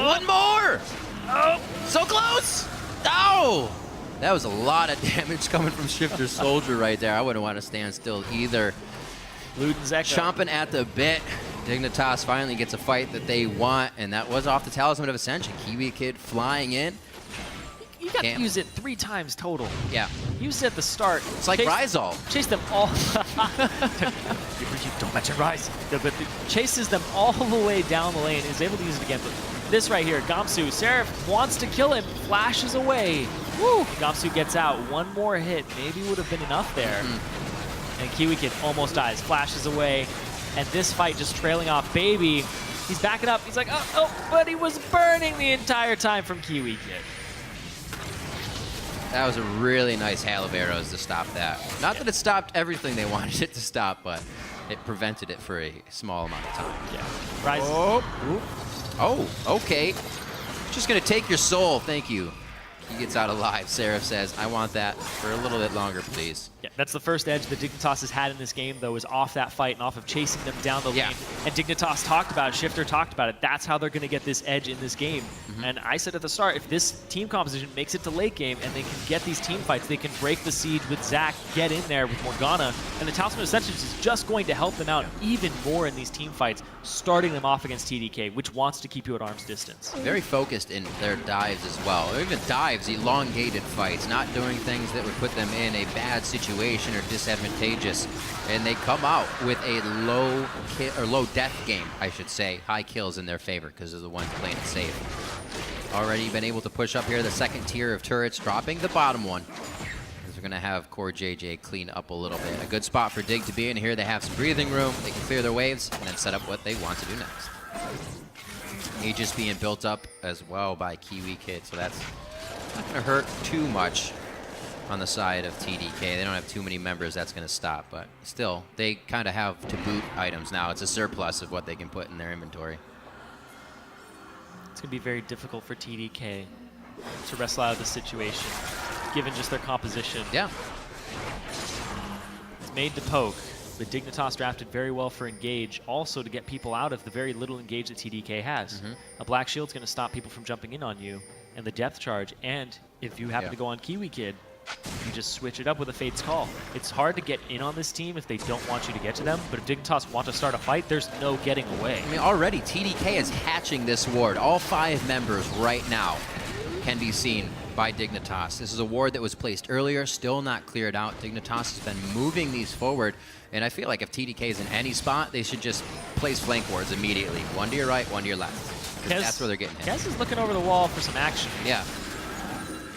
One more! Oh, so close! Oh! That was a lot of damage coming from Shifter's Soldier right there. I wouldn't want to stand still either. Luden's Echo chomping at the bit. Dignitas finally gets a fight that they want, and that was off the Talisman of Ascension. Kiwi Kid flying in. You got to use it 3 times total. Yeah. Used it at the start. It's like Rizal. Chase them all. Don't mention Rise. But chases them all the way down the lane. Is able to use it again. But this right here, Gamsu, Seraph wants to kill him. Flashes away. Woo! Gamsu gets out. One more hit. Maybe would have been enough there. And Kiwi Kid almost dies. Flashes away. And this fight just trailing off Baby. He's backing up. He's like, oh, but he was burning the entire time from Kiwi Kid. That was a really nice hail of arrows to stop that. Not that it stopped everything they wanted it to stop, but it prevented it for a small amount of time. Yeah. Rise. Oh, okay. Just gonna take your soul, thank you. He gets out alive. Seraph says, I want that for a little bit longer, please. Yeah, that's the first edge that Dignitas has had in this game, though, is off that fight and off of chasing them down the lane. And Dignitas talked about it, Shifter talked about it. That's how they're going to get this edge in this game. And I said at the start, if this team composition makes it to late game and they can get these team fights, they can break the siege with Zac, get in there with Morgana, and the Talisman of Ascension is just going to help them out even more in these team fights, starting them off against TDK, which wants to keep you at arm's distance. Very focused in their dives as well. Or even dives, elongated fights, not doing things that would put them in a bad situation or disadvantageous. And they come out with a low death game, I should say. High kills in their favor because they're the ones playing it safe. Already been able to push up here the second tier of turrets, dropping the bottom one. We're going to have Core JJ clean up a little bit. A good spot for Dig to be in here. They have some breathing room. They can clear their waves and then set up what they want to do next. Aegis being built up as well by Kiwi Kid, so that's not going to hurt too much on the side of TDK. They don't have too many members that's going to stop, but still, they kind of have to boot items now. It's a surplus of what they can put in their inventory. It's going to be very difficult for TDK to wrestle out of this situation, given just their composition. Yeah. It's made to poke, but Dignitas drafted very well for engage, also to get people out of the very little engage that TDK has. A Black Shield's going to stop people from jumping in on you, and the depth charge, and if you happen to go on Kiwi Kid, you just switch it up with a Fate's Call. It's hard to get in on this team if they don't want you to get to them, but if Dignitas want to start a fight, there's no getting away. I mean, already TDK is hatching this ward. All 5 members right now can be seen by Dignitas. This is a ward that was placed earlier, still not cleared out. Dignitas has been moving these forward, and I feel like if TDK is in any spot, they should just place flank wards immediately. One to your right, one to your left. Because that's where they're getting hit. Kez is looking over the wall for some action. Yeah.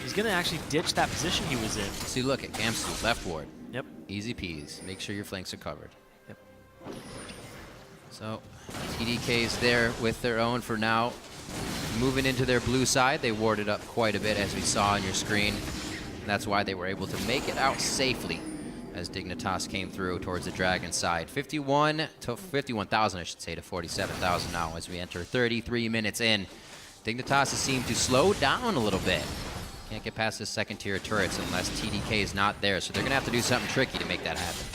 He's going to actually ditch that position he was in. See, look at Gamsu, left ward. Yep. Easy peas. Make sure your flanks are covered. Yep. So TDK's there with their own for now. Moving into their blue side, they warded up quite a bit, as we saw on your screen. That's why they were able to make it out safely as Dignitas came through towards the Dragon side. 51,000, I should say, to 47,000 now as we enter 33 minutes in. Dignitas has seemed to slow down a little bit. Can't get past this second tier of turrets unless TDK is not there, so they're going to have to do something tricky to make that happen.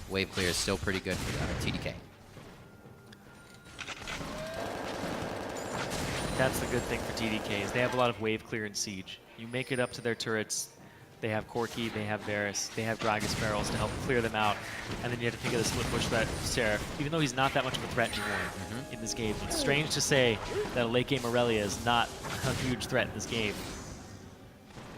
Wave clear is still pretty good for TDK. That's the good thing for TDK, is they have a lot of wave clear and siege. You make it up to their turrets, they have Corki, they have Varus, they have Gragas Barrels to help clear them out, and then you have to think of the split push threat of Seraph, even though he's not that much of a threat anymore in this game. It's strange to say that a late game Aurelia is not a huge threat in this game.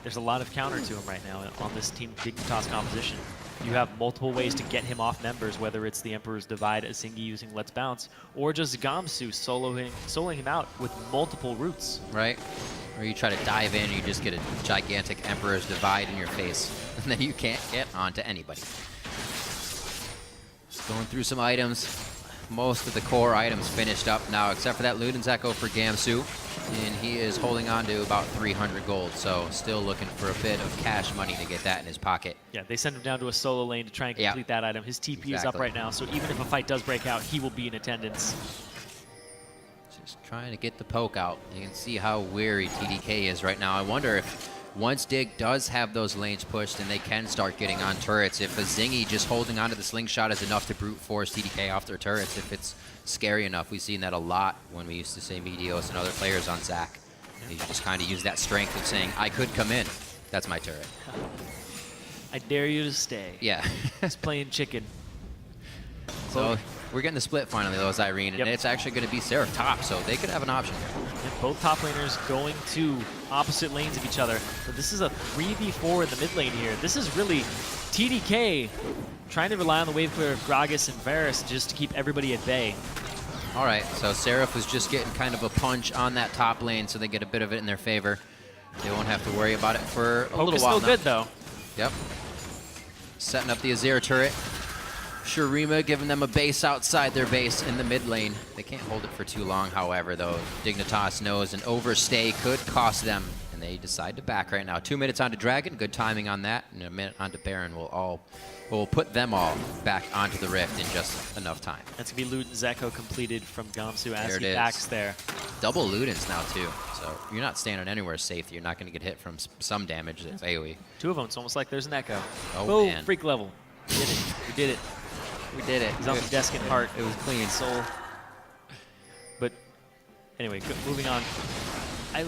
There's a lot of counter to him right now on this Team Dignitas composition. You have multiple ways to get him off members, whether it's the Emperor's Divide, Azingi using Let's Bounce, or just Gamsu soloing him out with multiple routes. Right. Or you try to dive in and you just get a gigantic Emperor's Divide in your face, and then you can't get onto anybody. Going through some items. Most of the core items finished up now, except for that Luden's Echo for Gamsu. And he is holding on to about 300 gold, so still looking for a bit of cash money to get that in his pocket. Yeah, they send him down to a solo lane to try and complete that item. His TP is up right now, so even if a fight does break out, he will be in attendance. Just trying to get the poke out. You can see how weary TDK is right now. I wonder if once Dig does have those lanes pushed and they can start getting on turrets, if Azingi just holding onto the slingshot is enough to brute force TDK off their turrets, if it's scary enough. We've seen that a lot when we used to say Meteos and other players on Zac. You just kind of use that strength of saying, I could come in. That's my turret. I dare you to stay. Yeah. He's playing chicken. So we're getting the split finally, though, as Irene, and it's actually going to be Seraph top, so they could have an option here. Yep. Both top laners going to opposite lanes of each other. But this is a 3v4 in the mid lane here. This is really TDK trying to rely on the wave clear of Gragas and Varus just to keep everybody at bay. All right, so Seraph was just getting kind of a punch on that top lane, so they get a bit of it in their favor. They won't have to worry about it for a little while still now. good, though. Yep. Setting up the Azir turret. Shurima giving them a base outside their base in the mid lane. They can't hold it for too long, however, though. Dignitas knows an overstay could cost them, and they decide to back right now. 2 minutes onto Dragon, good timing on that, and a minute onto Baron will put them all back onto the Rift in just enough time. That's going to be Luden's Echo completed from Gamsu as he backs there. Double Ludens now, too, so you're not standing anywhere safe. You're not going to get hit from some damage. It's AoE. 2 of them. It's almost like there's an Echo. Oh, man. Freak level. We did it. We did it. We did it. He's on the desk and heart. It was clean. Soul. But anyway, moving on. The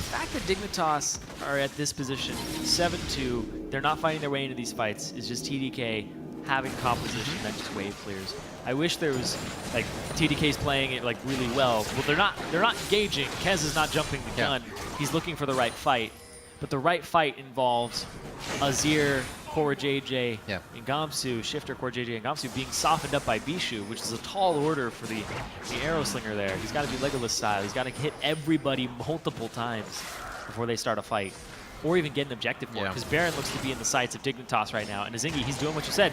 fact that Dignitas are at this position, 7-2, they're not fighting their way into these fights, is just TDK having composition that just wave clears. I wish there was, like, TDK's playing it like really well. Well, they're not engaging. Kez is not jumping the gun. He's looking for the right fight. But the right fight involves Azir, Core JJ, and Gamsu, Shifter, Core JJ, and Gamsu being softened up by Bishu, which is a tall order for the arrow slinger there. He's got to be Legolas style. He's got to hit everybody multiple times before they start a fight, or even get an objective for it, because Baron looks to be in the sights of Dignitas right now, and Azingi, he's doing what you said.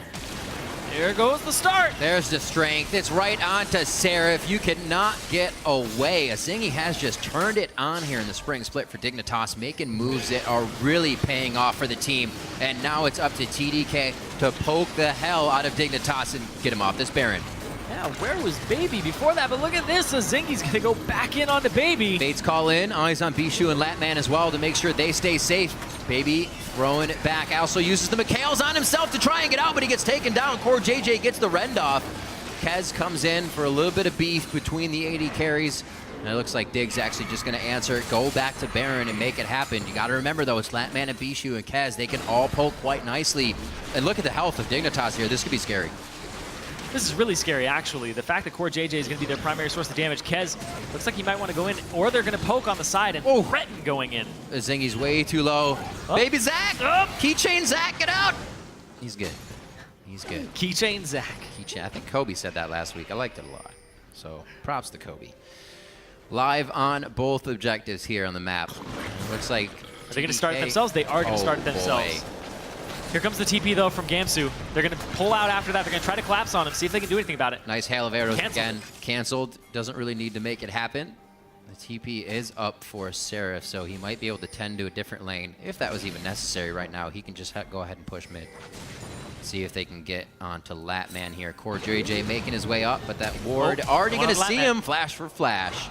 There goes the start. There's the strength. It's right onto Seraph. You cannot get away. Azingi has just turned it on here in the spring split for Dignitas, making moves that are really paying off for the team. And now it's up to TDK to poke the hell out of Dignitas and get him off this Baron. Yeah, where was Baby before that? But look at this. Azingi's going to go back in onto Baby. Fates call in. Eyes on Bishu and Latman as well to make sure they stay safe. Baby throwing it back. Also uses the McHale's on himself to try and get out, but he gets taken down. Core JJ gets the rend off. Kez comes in for a little bit of beef between the AD carries. And it looks like Diggs actually just going to answer it, go back to Baron and make it happen. You got to remember, though, it's Latman and Bishu and Kez. They can all poke quite nicely. And look at the health of Dignitas here. This could be scary. This is really scary, actually. The fact that Core JJ is going to be their primary source of damage. Kez looks like he might want to go in, or they're going to poke on the side and threaten going in. Zingi's way too low. Baby Zach! Keychain Zach, get out! He's good. He's good. Keychain Zach. Keychain. I think Kobe said that last week. I liked it a lot. So props to Kobe. Live on both objectives here on the map. Looks like Are they going to start it themselves? They are going to start it themselves. Boy. Here comes the TP, though, from Gamsu. They're going to pull out after that. They're going to try to collapse on him, see if they can do anything about it. Nice hail of arrows again. Canceled. Doesn't really need to make it happen. The TP is up for Seraph, so he might be able to tend to a different lane. If that was even necessary right now, he can just go ahead and push mid. See if they can get onto Latman here. Core JJ making his way up, but that ward already going to see him. Flash for flash.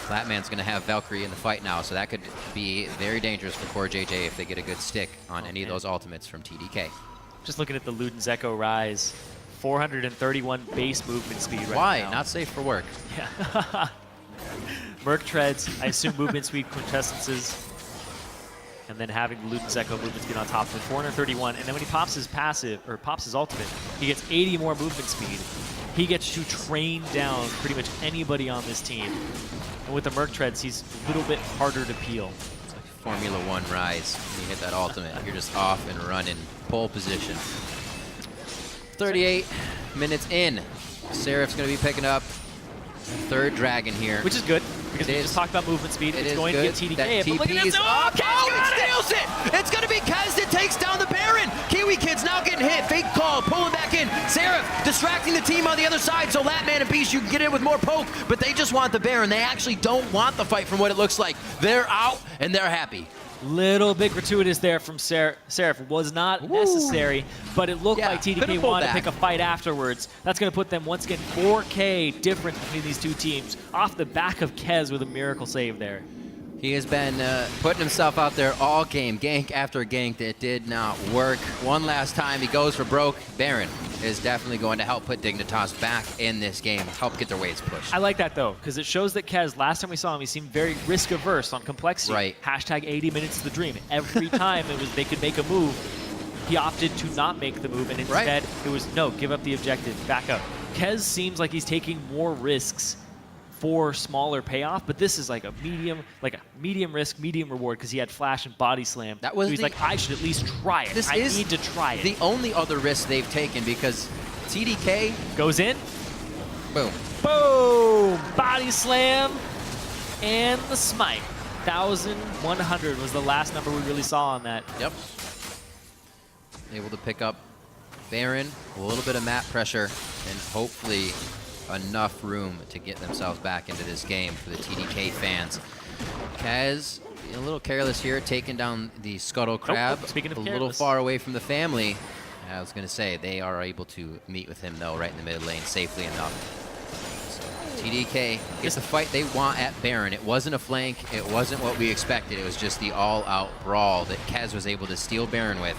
Latman's going to have Valkyrie in the fight now, so that could be very dangerous for Core JJ if they get a good stick on any of those ultimates from TDK. Just looking at the Luden's Echo rise. 431 base movement speed right now. Why? Not safe for work. Yeah. Merc treads, I assume movement speed quintessences. And then having the Luden's Echo movement speed on top of it, 431. And then when he pops his passive, or pops his ultimate, he gets 80 more movement speed. He gets to train down pretty much anybody on this team. And with the Merc treads, he's a little bit harder to peel. It's like Formula 1 rise. When you hit that ultimate, you're just off and running. Pole position. 38 minutes in. Seraph's going to be picking up third dragon here. Which is good, because we just talked about movement speed. It's going to get TDK. But look at this. Oh, it steals it! It's going to be Kez that takes down the Baron. Kiwi Kid's now getting hit. Fake call, pulling back in. Seraph distracting the team on the other side, so Latman and Beast, you can get in with more poke, but they just want the Baron. They actually don't want the fight from what it looks like. They're out, and they're happy. Little bit gratuitous there from Seraph. Was not necessary, but it looked like TDK wanted to pick a fight afterwards. That's going to put them, once again, 4K difference between these two teams off the back of Kez with a miracle save there. He has been putting himself out there all game, gank after gank that did not work. One last time, he goes for broke. Baron is definitely going to help put Dignitas back in this game, help get their waves pushed. I like that, though, because it shows that Kez, last time we saw him, he seemed very risk-averse on complexity. Right. Hashtag 80 minutes to the dream. Every time they could make a move, he opted to not make the move, and instead it was, no, give up the objective, back up. Kez seems like he's taking more risks for smaller payoff, but this is like a medium risk, medium reward because he had flash and body slam. That was so he's like, I should at least try it. I need to try it. The only other risk they've taken because TDK goes in. Boom. Boom! Body slam and the smite. 1,100 was the last number we really saw on that. Yep. Able to pick up Baron, a little bit of map pressure, and hopefully enough room to get themselves back into this game for the TDK fans. Kaz, a little careless here, taking down the Scuttle Crab. Speaking of a little far away from the family. I was going to say, they are able to meet with him, though, right in the mid lane safely enough. So TDK gets the fight they want at Baron. It wasn't a flank. It wasn't what we expected. It was just the all-out brawl that Kaz was able to steal Baron with.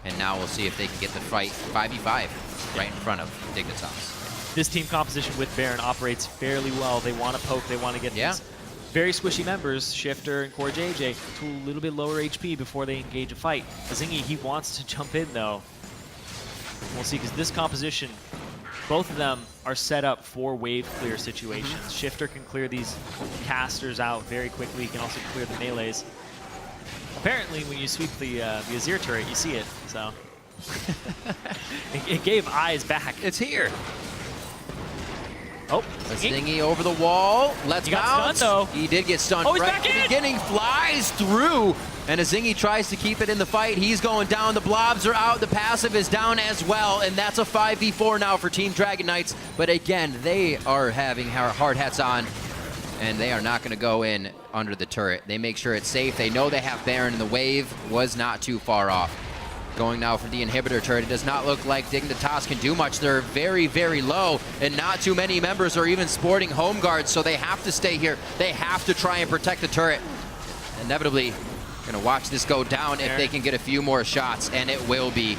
And now we'll see if they can get the fight 5v5 right in front of Dignitas. This team composition with Baron operates fairly well. They want to poke. They want to get these very squishy members, Shifter and Core JJ, to a little bit lower HP before they engage a fight. Zingy, he wants to jump in, though. We'll see, because this composition, both of them are set up for wave clear situations. Shifter can clear these casters out very quickly. He can also clear the melees. Apparently, when you sweep the Azir turret, you see it, so. it gave eyes back. It's here. Oh, Zingy over the wall. Let's bounce. Stunned, though. He did get stunned he's right back at the beginning. Flies through. And as Zingy tries to keep it in the fight, he's going down. The blobs are out. The passive is down as well. And that's a 5v4 now for Team Dragon Knights. But again, they are having hard hats on. And they are not going to go in under the turret. They make sure it's safe. They know they have Baron, and the wave was not too far off. Going now for the inhibitor turret. It does not look like Dignitas can do much. They're very, very low, and not too many members are even sporting home guards, so they have to stay here. They have to try and protect the turret. Inevitably, gonna watch this go down if they can get a few more shots, and it will be.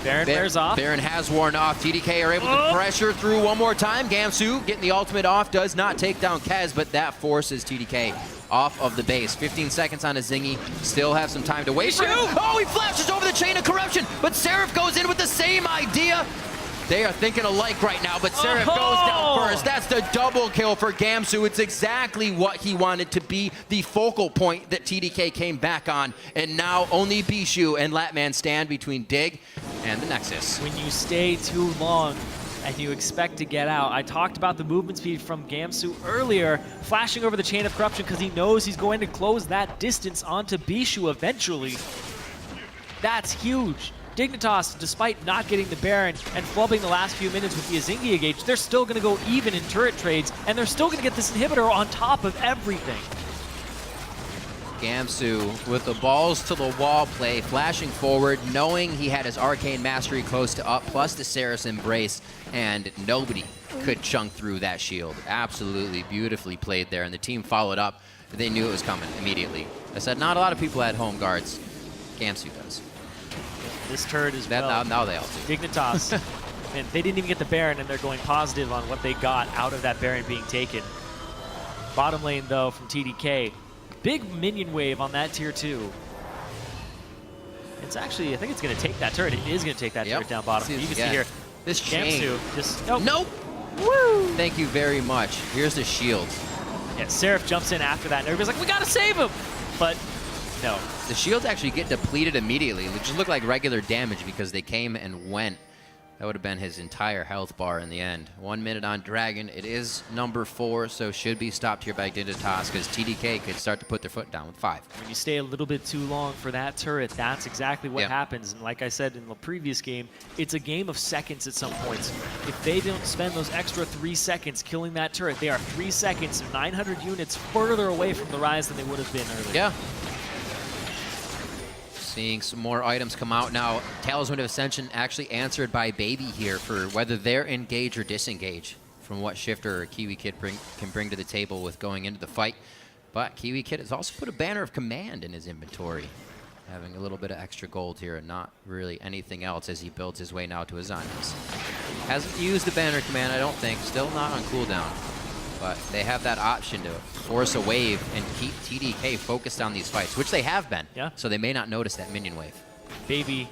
Baron wears off. Baron has worn off. TDK are able to pressure through one more time. Gamsu getting the ultimate off, does not take down Kez, but that forces TDK off of the base. 15 seconds on a Zingy. Still have some time to wait for him. Oh, he flashes over the chain of corruption, but Seraph goes in with the same idea. They are thinking alike right now, but Seraph goes down first. That's the double kill for Gamsu. It's exactly what he wanted to be, the focal point that TDK came back on. And now only Bishu and Latman stand between Dig and the Nexus. When you stay too long and you expect to get out, I talked about the movement speed from Gamsu earlier, flashing over the chain of corruption because he knows he's going to close that distance onto Bishu eventually. That's huge. Dignitas, despite not getting the Baron and flubbing the last few minutes with the Azingia gauge, they're still going to go even in turret trades, and they're still going to get this inhibitor on top of everything. Gamsu with the balls to the wall play, flashing forward, knowing he had his Arcane Mastery close to up, plus the Saris Embrace, and nobody could chunk through that shield. Absolutely beautifully played there, and the team followed up. They knew it was coming immediately. I said not a lot of people had home guards. Gamsu does. This turret is now they all do. Dignitas. And they didn't even get the Baron, and they're going positive on what they got out of that Baron being taken. Bottom lane, though, from TDK. Big minion wave on that tier 2. It's actually, I think it's going to take that turret. It is going to take that turret down bottom. You can see here, this chain. Gamsu just, nope. Woo! Thank you very much. Here's the shield. Yeah, Seraph jumps in after that, and everybody's like, we got to save him! But no. The shields actually get depleted immediately. It just looked like regular damage because they came and went. That would have been his entire health bar in the end. 1 minute on Dragon. It is number 4, so should be stopped here by Dignitas because TDK could start to put their foot down with 5. When you stay a little bit too long for that turret, that's exactly what happens. And like I said in the previous game, it's a game of seconds at some points. If they don't spend those extra 3 seconds killing that turret, they are 3 seconds, 900 units further away from the rise than they would have been earlier. Yeah. Seeing some more items come out now. Talisman of Ascension actually answered by Baby here for whether they're engage or disengage from what Shifter or Kiwi Kid can bring to the table with going into the fight. But Kiwi Kid has also put a Banner of Command in his inventory, having a little bit of extra gold here and not really anything else as he builds his way now to his Onyx. Hasn't used the Banner of Command, I don't think. Still not on cooldown. But they have that option to force a wave and keep TDK focused on these fights, which they have been. Yeah. So they may not notice that minion wave. Baby.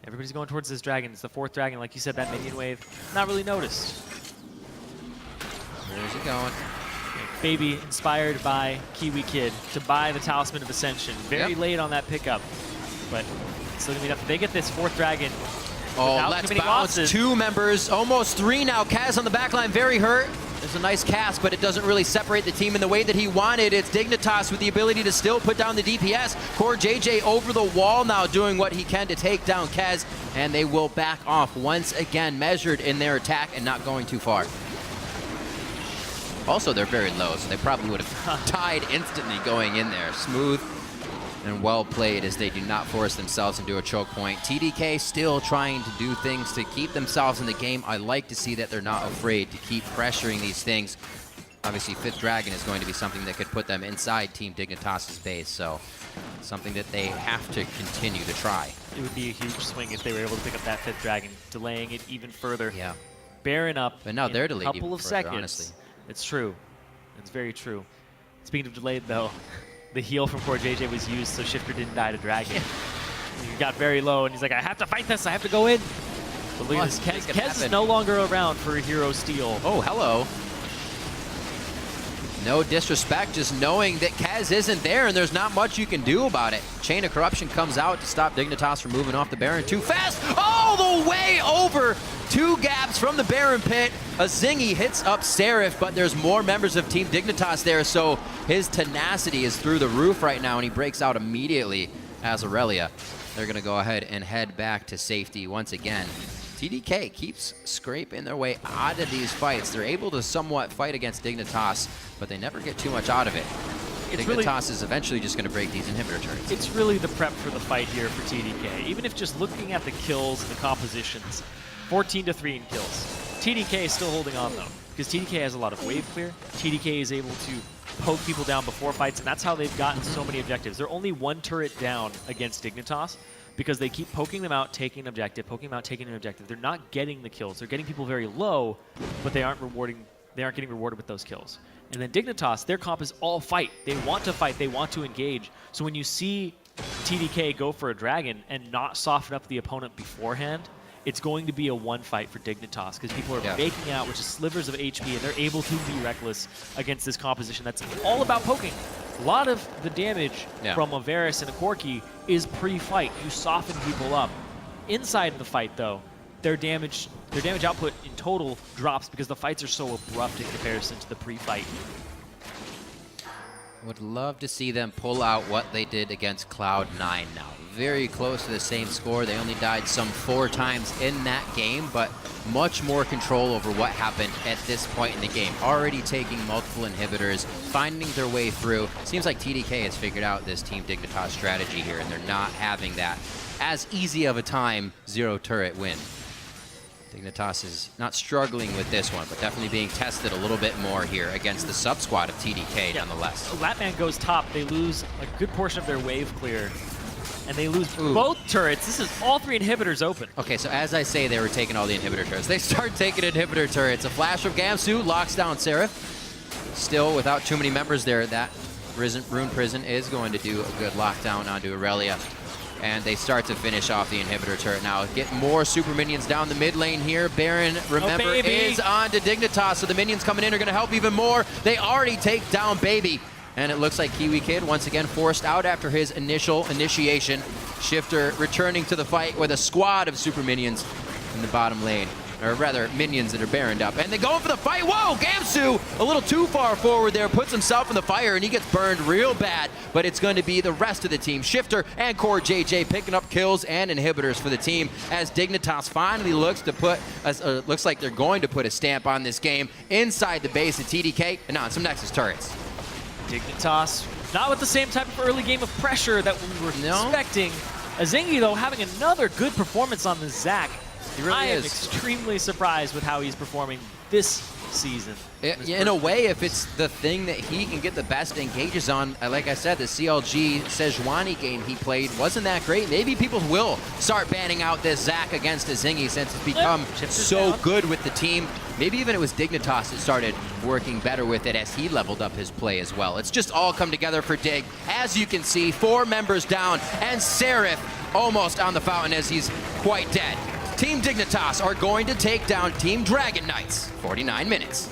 Everybody's going towards this dragon. It's the 4th dragon. Like you said, that minion wave, not really noticed. Where's he going? Baby inspired by Kiwi Kid to buy the Talisman of Ascension. Very late on that pickup, but still gonna be enough. If they get this 4th dragon, oh, let's bounce. 2 members, almost 3 now. Kaz on the back line, very hurt. There's a nice cast, but it doesn't really separate the team in the way that he wanted. It's Dignitas with the ability to still put down the DPS. Core JJ over the wall now, doing what he can to take down Kaz, and they will back off once again, measured in their attack and not going too far. Also, they're very low, so they probably would have tied instantly going in there. Smooth and well played as they do not force themselves into a choke point. TDK still trying to do things to keep themselves in the game. I like to see that they're not afraid to keep pressuring these things. Obviously, 5th Dragon is going to be something that could put them inside Team Dignitas' base, so something that they have to continue to try. It would be a huge swing if they were able to pick up that 5th Dragon, delaying it even further. Yeah. Baron up but now they're delayed a couple even of further, seconds. honestly. It's true. It's very true. Speaking of delayed, though, the heal from Core JJ was used so Shifter didn't die to Dragon. He got very low, and he's like, I have to fight this. I have to go in. But look at this. Kez is no longer around for a hero steal. Oh, hello. No disrespect, just knowing that Kaz isn't there and there's not much you can do about it. Chain of Corruption comes out to stop Dignitas from moving off the Baron too fast. All the way over. 2 gaps from the Baron pit. A Zingy hits up Seraph, but there's more members of Team Dignitas there, so his tenacity is through the roof right now, and he breaks out immediately as Aurelia. They're going to go ahead and head back to safety once again. TDK keeps scraping their way out of these fights. They're able to somewhat fight against Dignitas, but they never get too much out of it. Dignitas is eventually just going to break these inhibitor turrets. It's really the prep for the fight here for TDK. Even if just looking at the kills and the compositions, 14-3 in kills. TDK is still holding on, though, because TDK has a lot of wave clear. TDK is able to poke people down before fights, and that's how they've gotten so many objectives. They're only 1 turret down against Dignitas because they keep poking them out, taking an objective, poking them out, taking an objective. They're not getting the kills. They're getting people very low, but they aren't getting rewarded with those kills. And then Dignitas, their comp is all fight. They want to fight. They want to engage. So when you see TDK go for a dragon and not soften up the opponent beforehand, it's going to be a 1 fight for Dignitas because people are making out with just slivers of HP, and they're able to be reckless against this composition that's all about poking. A lot of the damage from a Varus and a Corki is pre-fight. You soften people up. Inside the fight, though, their damage output in total drops because the fights are so abrupt in comparison to the pre-fight. Would love to see them pull out what they did against Cloud9 now. Very close to the same score. They only died some 4 times in that game, but much more control over what happened at this point in the game. Already taking multiple inhibitors, finding their way through. Seems like TDK has figured out this Team Dignitas strategy here, and they're not having that as easy of a time 0 turret win. Dignitas is not struggling with this one, but definitely being tested a little bit more here against the sub-squad of TDK nonetheless. Latman goes top. They lose a good portion of their wave clear, and they lose both turrets. This is all 3 inhibitors open. Okay, so as I say, they were taking all the inhibitor turrets. They start taking inhibitor turrets. A flash of Gamsu locks down Seraph. Still, without too many members there, that Rune Prison is going to do a good lockdown onto Aurelia. And they start to finish off the inhibitor turret now. Get more super minions down the mid lane here. Baron, remember, is on to Dignitas, so the minions coming in are going to help even more. They already take down Baby. And it looks like Kiwi Kid once again forced out after his initial initiation. Shifter returning to the fight with a squad of super minions in the bottom lane. Or rather, minions that are baroned up. And they go for the fight. Whoa, Gamsu a little too far forward there. Puts himself in the fire, and he gets burned real bad. But it's going to be the rest of the team. Shifter and Core JJ picking up kills and inhibitors for the team as Dignitas finally looks to put, looks like they're going to put a stamp on this game inside the base of TDK and on some Nexus turrets. Dignitas, not with the same type of early game of pressure that we were expecting. Azingi, though, having another good performance on the Zac. I am extremely surprised with how he's performing this season. In a way, if it's the thing that he can get the best engages on, like I said, the CLG Sejuani game he played wasn't that great. Maybe people will start banning out this Zac against Azingi since it's become so good with the team. Maybe even it was Dignitas that started working better with it as he leveled up his play as well. It's just all come together for Dig. As you can see, 4 members down, and Seraph almost on the fountain as he's quite dead. Team Dignitas are going to take down Team Dragon Knights. 49 minutes.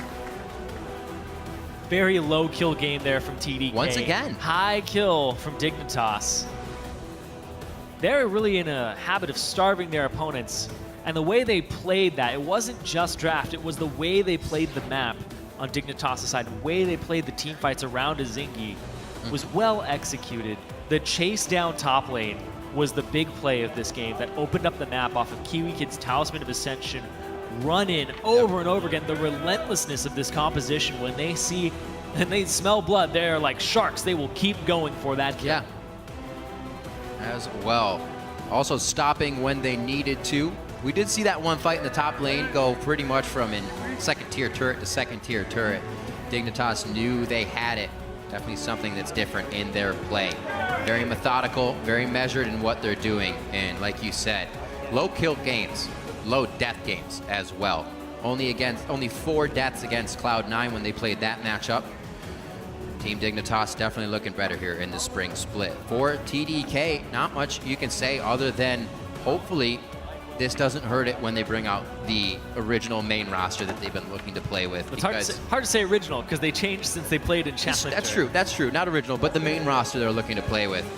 very low kill game there from TDK. Once again. High kill from Dignitas. They're really in a habit of starving their opponents. And the way they played that, it wasn't just draft, it was the way they played the map on Dignitas' side. The way they played the team fights around Azingi was well executed. The chase down top lane was the big play of this game that opened up the map off of Kiwi Kid's Talisman of Ascension. Run in over and over again. The relentlessness of this composition, when they see and they smell blood, they're like sharks. They will keep going for that kill. Yeah. As well. Also stopping when they needed to. We did see that one fight in the top lane go pretty much from in second tier turret to second tier turret. Dignitas knew they had it. Definitely something that's different in their play. Very methodical, very measured in what they're doing. And like you said, low kill games, low death games as well. Only 4 deaths against Cloud9 when they played that matchup. Team Dignitas definitely looking better here in the spring split. For TDK, not much you can say other than hopefully this doesn't hurt it when they bring out the original main roster that they've been looking to play with. It's hard to say original because they changed since they played in Challenger. That's true. Not original, but the main roster they're looking to play with.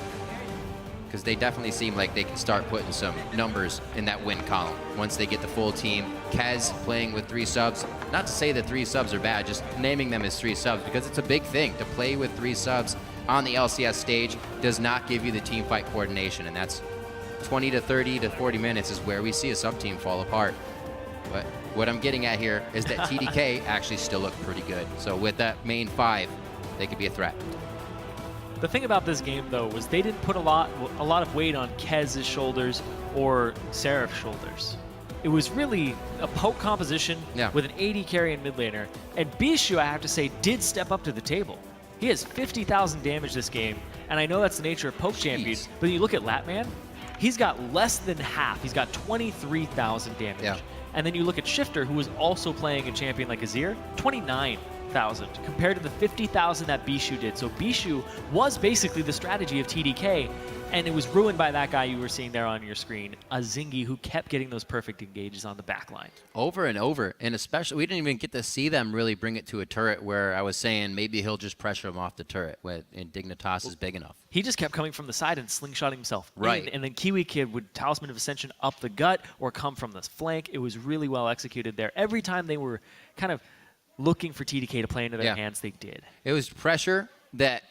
Because they definitely seem like they can start putting some numbers in that win column once they get the full team. Kez playing with 3 subs. Not to say that 3 subs are bad, just naming them as 3 subs because it's a big thing. To play with 3 subs on the LCS stage does not give you the team fight coordination, and that's 20 to 30 to 40 minutes is where we see a sub-team fall apart. But what I'm getting at here is that TDK actually still look pretty good. So with that main 5, they could be a threat. The thing about this game, though, was they didn't put a lot of weight on Kez's shoulders or Seraph's shoulders. It was really a poke composition with an AD carry and mid laner. And Bishu, I have to say, did step up to the table. He has 50,000 damage this game, and I know that's the nature of poke champions, but you look at Latman, he's got less than half. He's got 23,000 damage. Yeah. And then you look at Shifter, who was also playing a champion like Azir, 29,000 compared to the 50,000 that Bishu did. So Bishu was basically the strategy of TDK, and it was ruined by that guy you were seeing there on your screen, Azingi, who kept getting those perfect engages on the back line. Over and over, and especially, we didn't even get to see them really bring it to a turret where I was saying maybe he'll just pressure him off the turret when Dignitas is big enough. He just kept coming from the side and slingshotting himself right in, and then Kiwi Kid would Talisman of Ascension up the gut or come from the flank. It was really well executed there. Every time they were kind of looking for TDK to play into their hands, they did. It was pressure that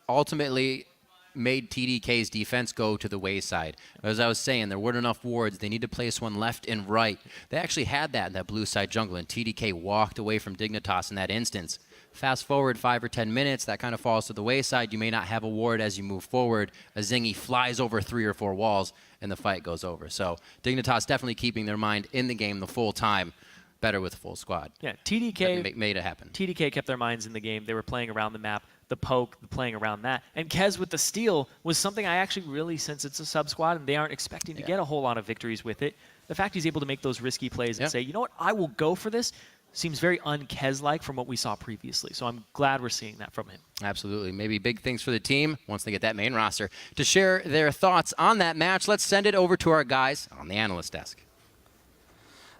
ultimately made TDK's defense go to the wayside. As I was saying, there weren't enough wards. They need to place one left and right. They actually had that in that blue side jungle, and TDK walked away from Dignitas in that instance. Fast forward 5 or 10 minutes, that kind of falls to the wayside. You may not have a ward as you move forward. Azingi flies over 3 or 4 walls, and the fight goes over. So Dignitas definitely keeping their mind in the game the full time. Better with a full squad. Yeah, TDK made it happen. TDK kept their minds in the game. They were playing around the map, the poke, the playing around that. And Kez with the steal was something I actually really, since it's a sub squad and they aren't expecting to get a whole lot of victories with it, the fact he's able to make those risky plays and say, you know what, I will go for this, seems very un-Kez-like from what we saw previously. So I'm glad we're seeing that from him. Absolutely. Maybe big things for the team once they get that main roster. To share their thoughts on that match, let's send it over to our guys on the analyst desk.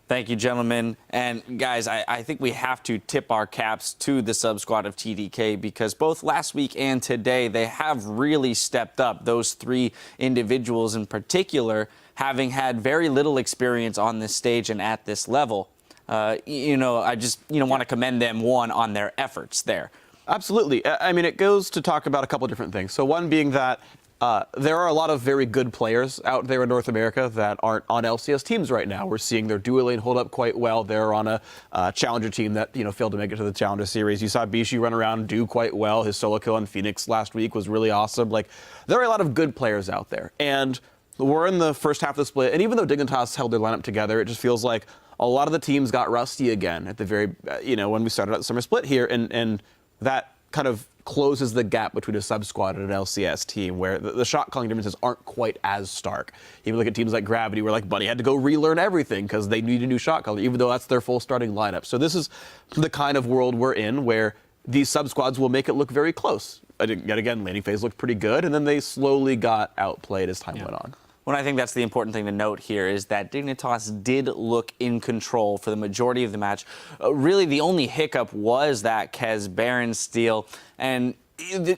Thank you, gentlemen. And guys, I think we have to tip our caps to the sub-squad of TDK because both last week and today, they have really stepped up. Those 3 individuals in particular, having had very little experience on this stage and at this level. I just want to commend them, one, on their efforts there. Absolutely. I mean, it goes to talk about a couple different things. So one being that there are a lot of very good players out there in North America that aren't on LCS teams right now. We're seeing their duo lane hold up quite well. They're on a challenger team that failed to make it to the challenger series. You saw Bishu run around and do quite well. His solo kill on Phoenix last week was really awesome. Like, there are a lot of good players out there, and we're in the first half of the split. And even though Dignitas held their lineup together, it just feels like a lot of the teams got rusty again at the very when we started out the summer split here, and that kind of closes the gap between a sub-squad and an LCS team where the shot calling differences aren't quite as stark. Even look at teams like Gravity where like Buddy had to go relearn everything because they need a new shot caller, even though that's their full starting lineup. So this is the kind of world we're in where these sub-squads will make it look very close. Yet again, laning phase looked pretty good, and then they slowly got outplayed as time went on. Well, I think that's the important thing to note here is that Dignitas did look in control for the majority of the match. Really, the only hiccup was that Kez Baron steal, and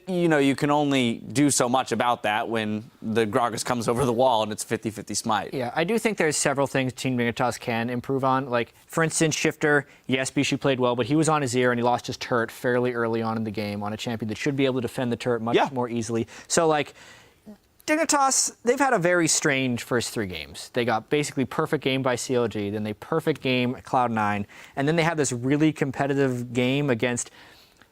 you know, you can only do so much about that when the Gragas comes over the wall and it's 50-50 smite. Yeah, I do think there's several things Team Dignitas can improve on. Like, for instance, Shifter, yes, Bishu played well, but he was on his ear and he lost his turret fairly early on in the game on a champion that should be able to defend the turret much more easily. So, like, Dignitas, they've had a very strange first 3 games. They got basically perfect game by CLG, then they perfect game at Cloud9, and then they had this really competitive game against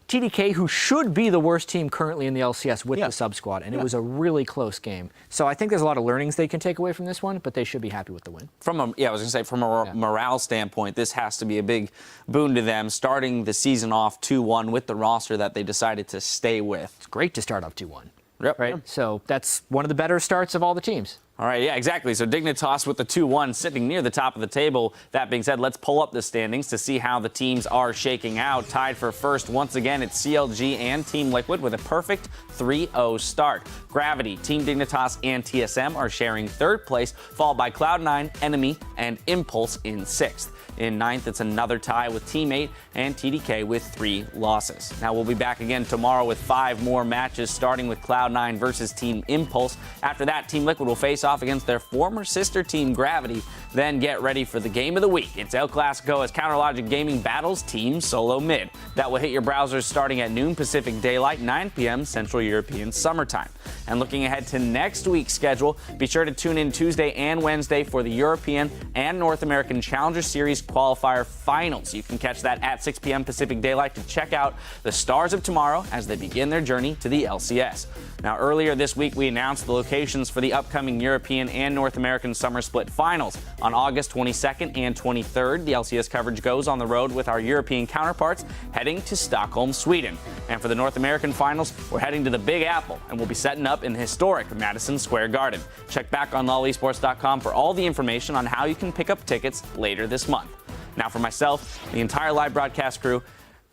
TDK, who should be the worst team currently in the LCS with the sub-squad, and it was a really close game. So I think there's a lot of learnings they can take away from this one, but they should be happy with the win. From a, I was going to say, from a morale standpoint, this has to be a big boon to them, starting the season off 2-1 with the roster that they decided to stay with. It's great to start off 2-1. Yep. Right? So that's one of the better starts of all the teams. All right, yeah, exactly. So Dignitas with the 2-1 sitting near the top of the table. That being said, let's pull up the standings to see how the teams are shaking out. Tied for first, once again, it's CLG and Team Liquid with a perfect 3-0 start. Gravity, Team Dignitas, and TSM are sharing third place, followed by Cloud9, Enemy, and Impulse in 6th. In 9th, it's another tie with Team 8 and TDK with 3 losses. Now, we'll be back again tomorrow with 5 more matches, starting with Cloud9 versus Team Impulse. After that, Team Liquid will face off against their former sister team, Gravity. Then get ready for the game of the week. It's El Clasico as Counterlogic Gaming battles Team Solo Mid. That will hit your browsers starting at noon Pacific Daylight, 9 p.m. Central European Summertime. And looking ahead to next week's schedule, be sure to tune in Tuesday and Wednesday for the European and North American Challenger Series qualifier finals. You can catch that at 6 p.m. Pacific Daylight to check out the stars of tomorrow as they begin their journey to the LCS. Now, earlier this week, we announced the locations for the upcoming European and North American Summer Split Finals. On August 22nd and 23rd, the LCS coverage goes on the road with our European counterparts heading to Stockholm, Sweden. And for the North American Finals, we're heading to the Big Apple, and we'll be setting up in historic Madison Square Garden. Check back on lolesports.com for all the information on how you can pick up tickets later this month. Now, for myself, the entire live broadcast crew,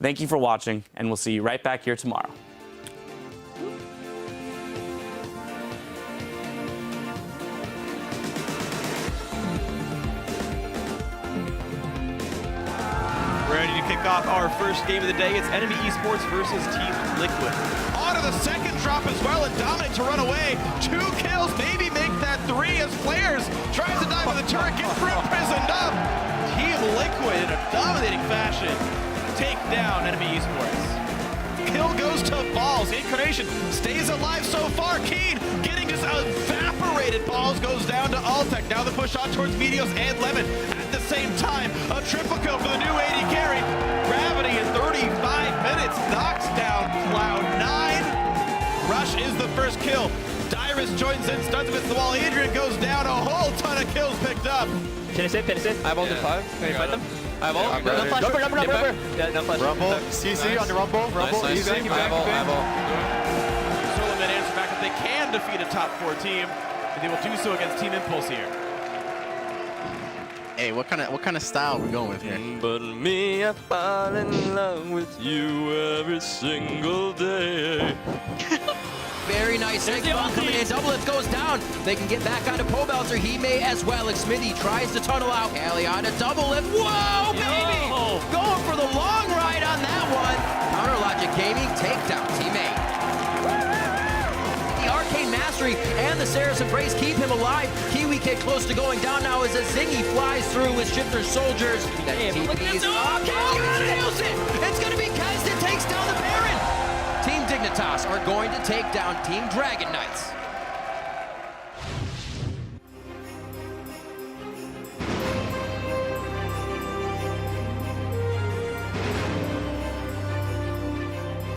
thank you for watching, and we'll see you right back here tomorrow. Ready to kick off our first game of the day. It's Enemy Esports versus Team Liquid. On to the second drop as well, and Dominic to run away. 2 kills, maybe make that 3 as Players tries to dive with the turret, gets imprisoned up. Team Liquid in a dominating fashion take down Enemy Esports. Kill goes to Balls. Incarnation stays alive so far. Keen getting just evaporated. Balls goes down to Altec. Now the push on towards Meteos and Lemon. At the same time, a triple kill for the new AD carry. Gravity in 35 minutes knocks down Cloud9. Rush is the first kill. Dyrus joins in, stuns against the wall. Adrian goes down. A whole ton of kills picked up. Finish it. I have ult in 5. Can you fight them? I have ult. No flash. Number. Yeah, no flash. Rumble. CC on the Rumble. Rumble. Nice. Easy. I have ult. Solomon answer back if they can defeat a top 4 team, and they will do so against Team Impulse here. Hey, what kind of style are we going with here? But me, I fall in love with you every single day. Very nice. Coming in. Doublets goes down. They can get back onto Pobelter. He may as well. Smithy tries to tunnel out. Haley on a double lift. Whoa, baby! Going for the long ride on that one. Counterlogic Gaming takedown. Teammate. The Arcane Mastery and the Saracen Praise keep him alive. Kiwi Kid close to going down now as a Zingy flies through with Shifter Soldiers. That TP's. It's going to be Kez that takes down the Baron. Team Dignitas are going to take down Team Dragon Knights.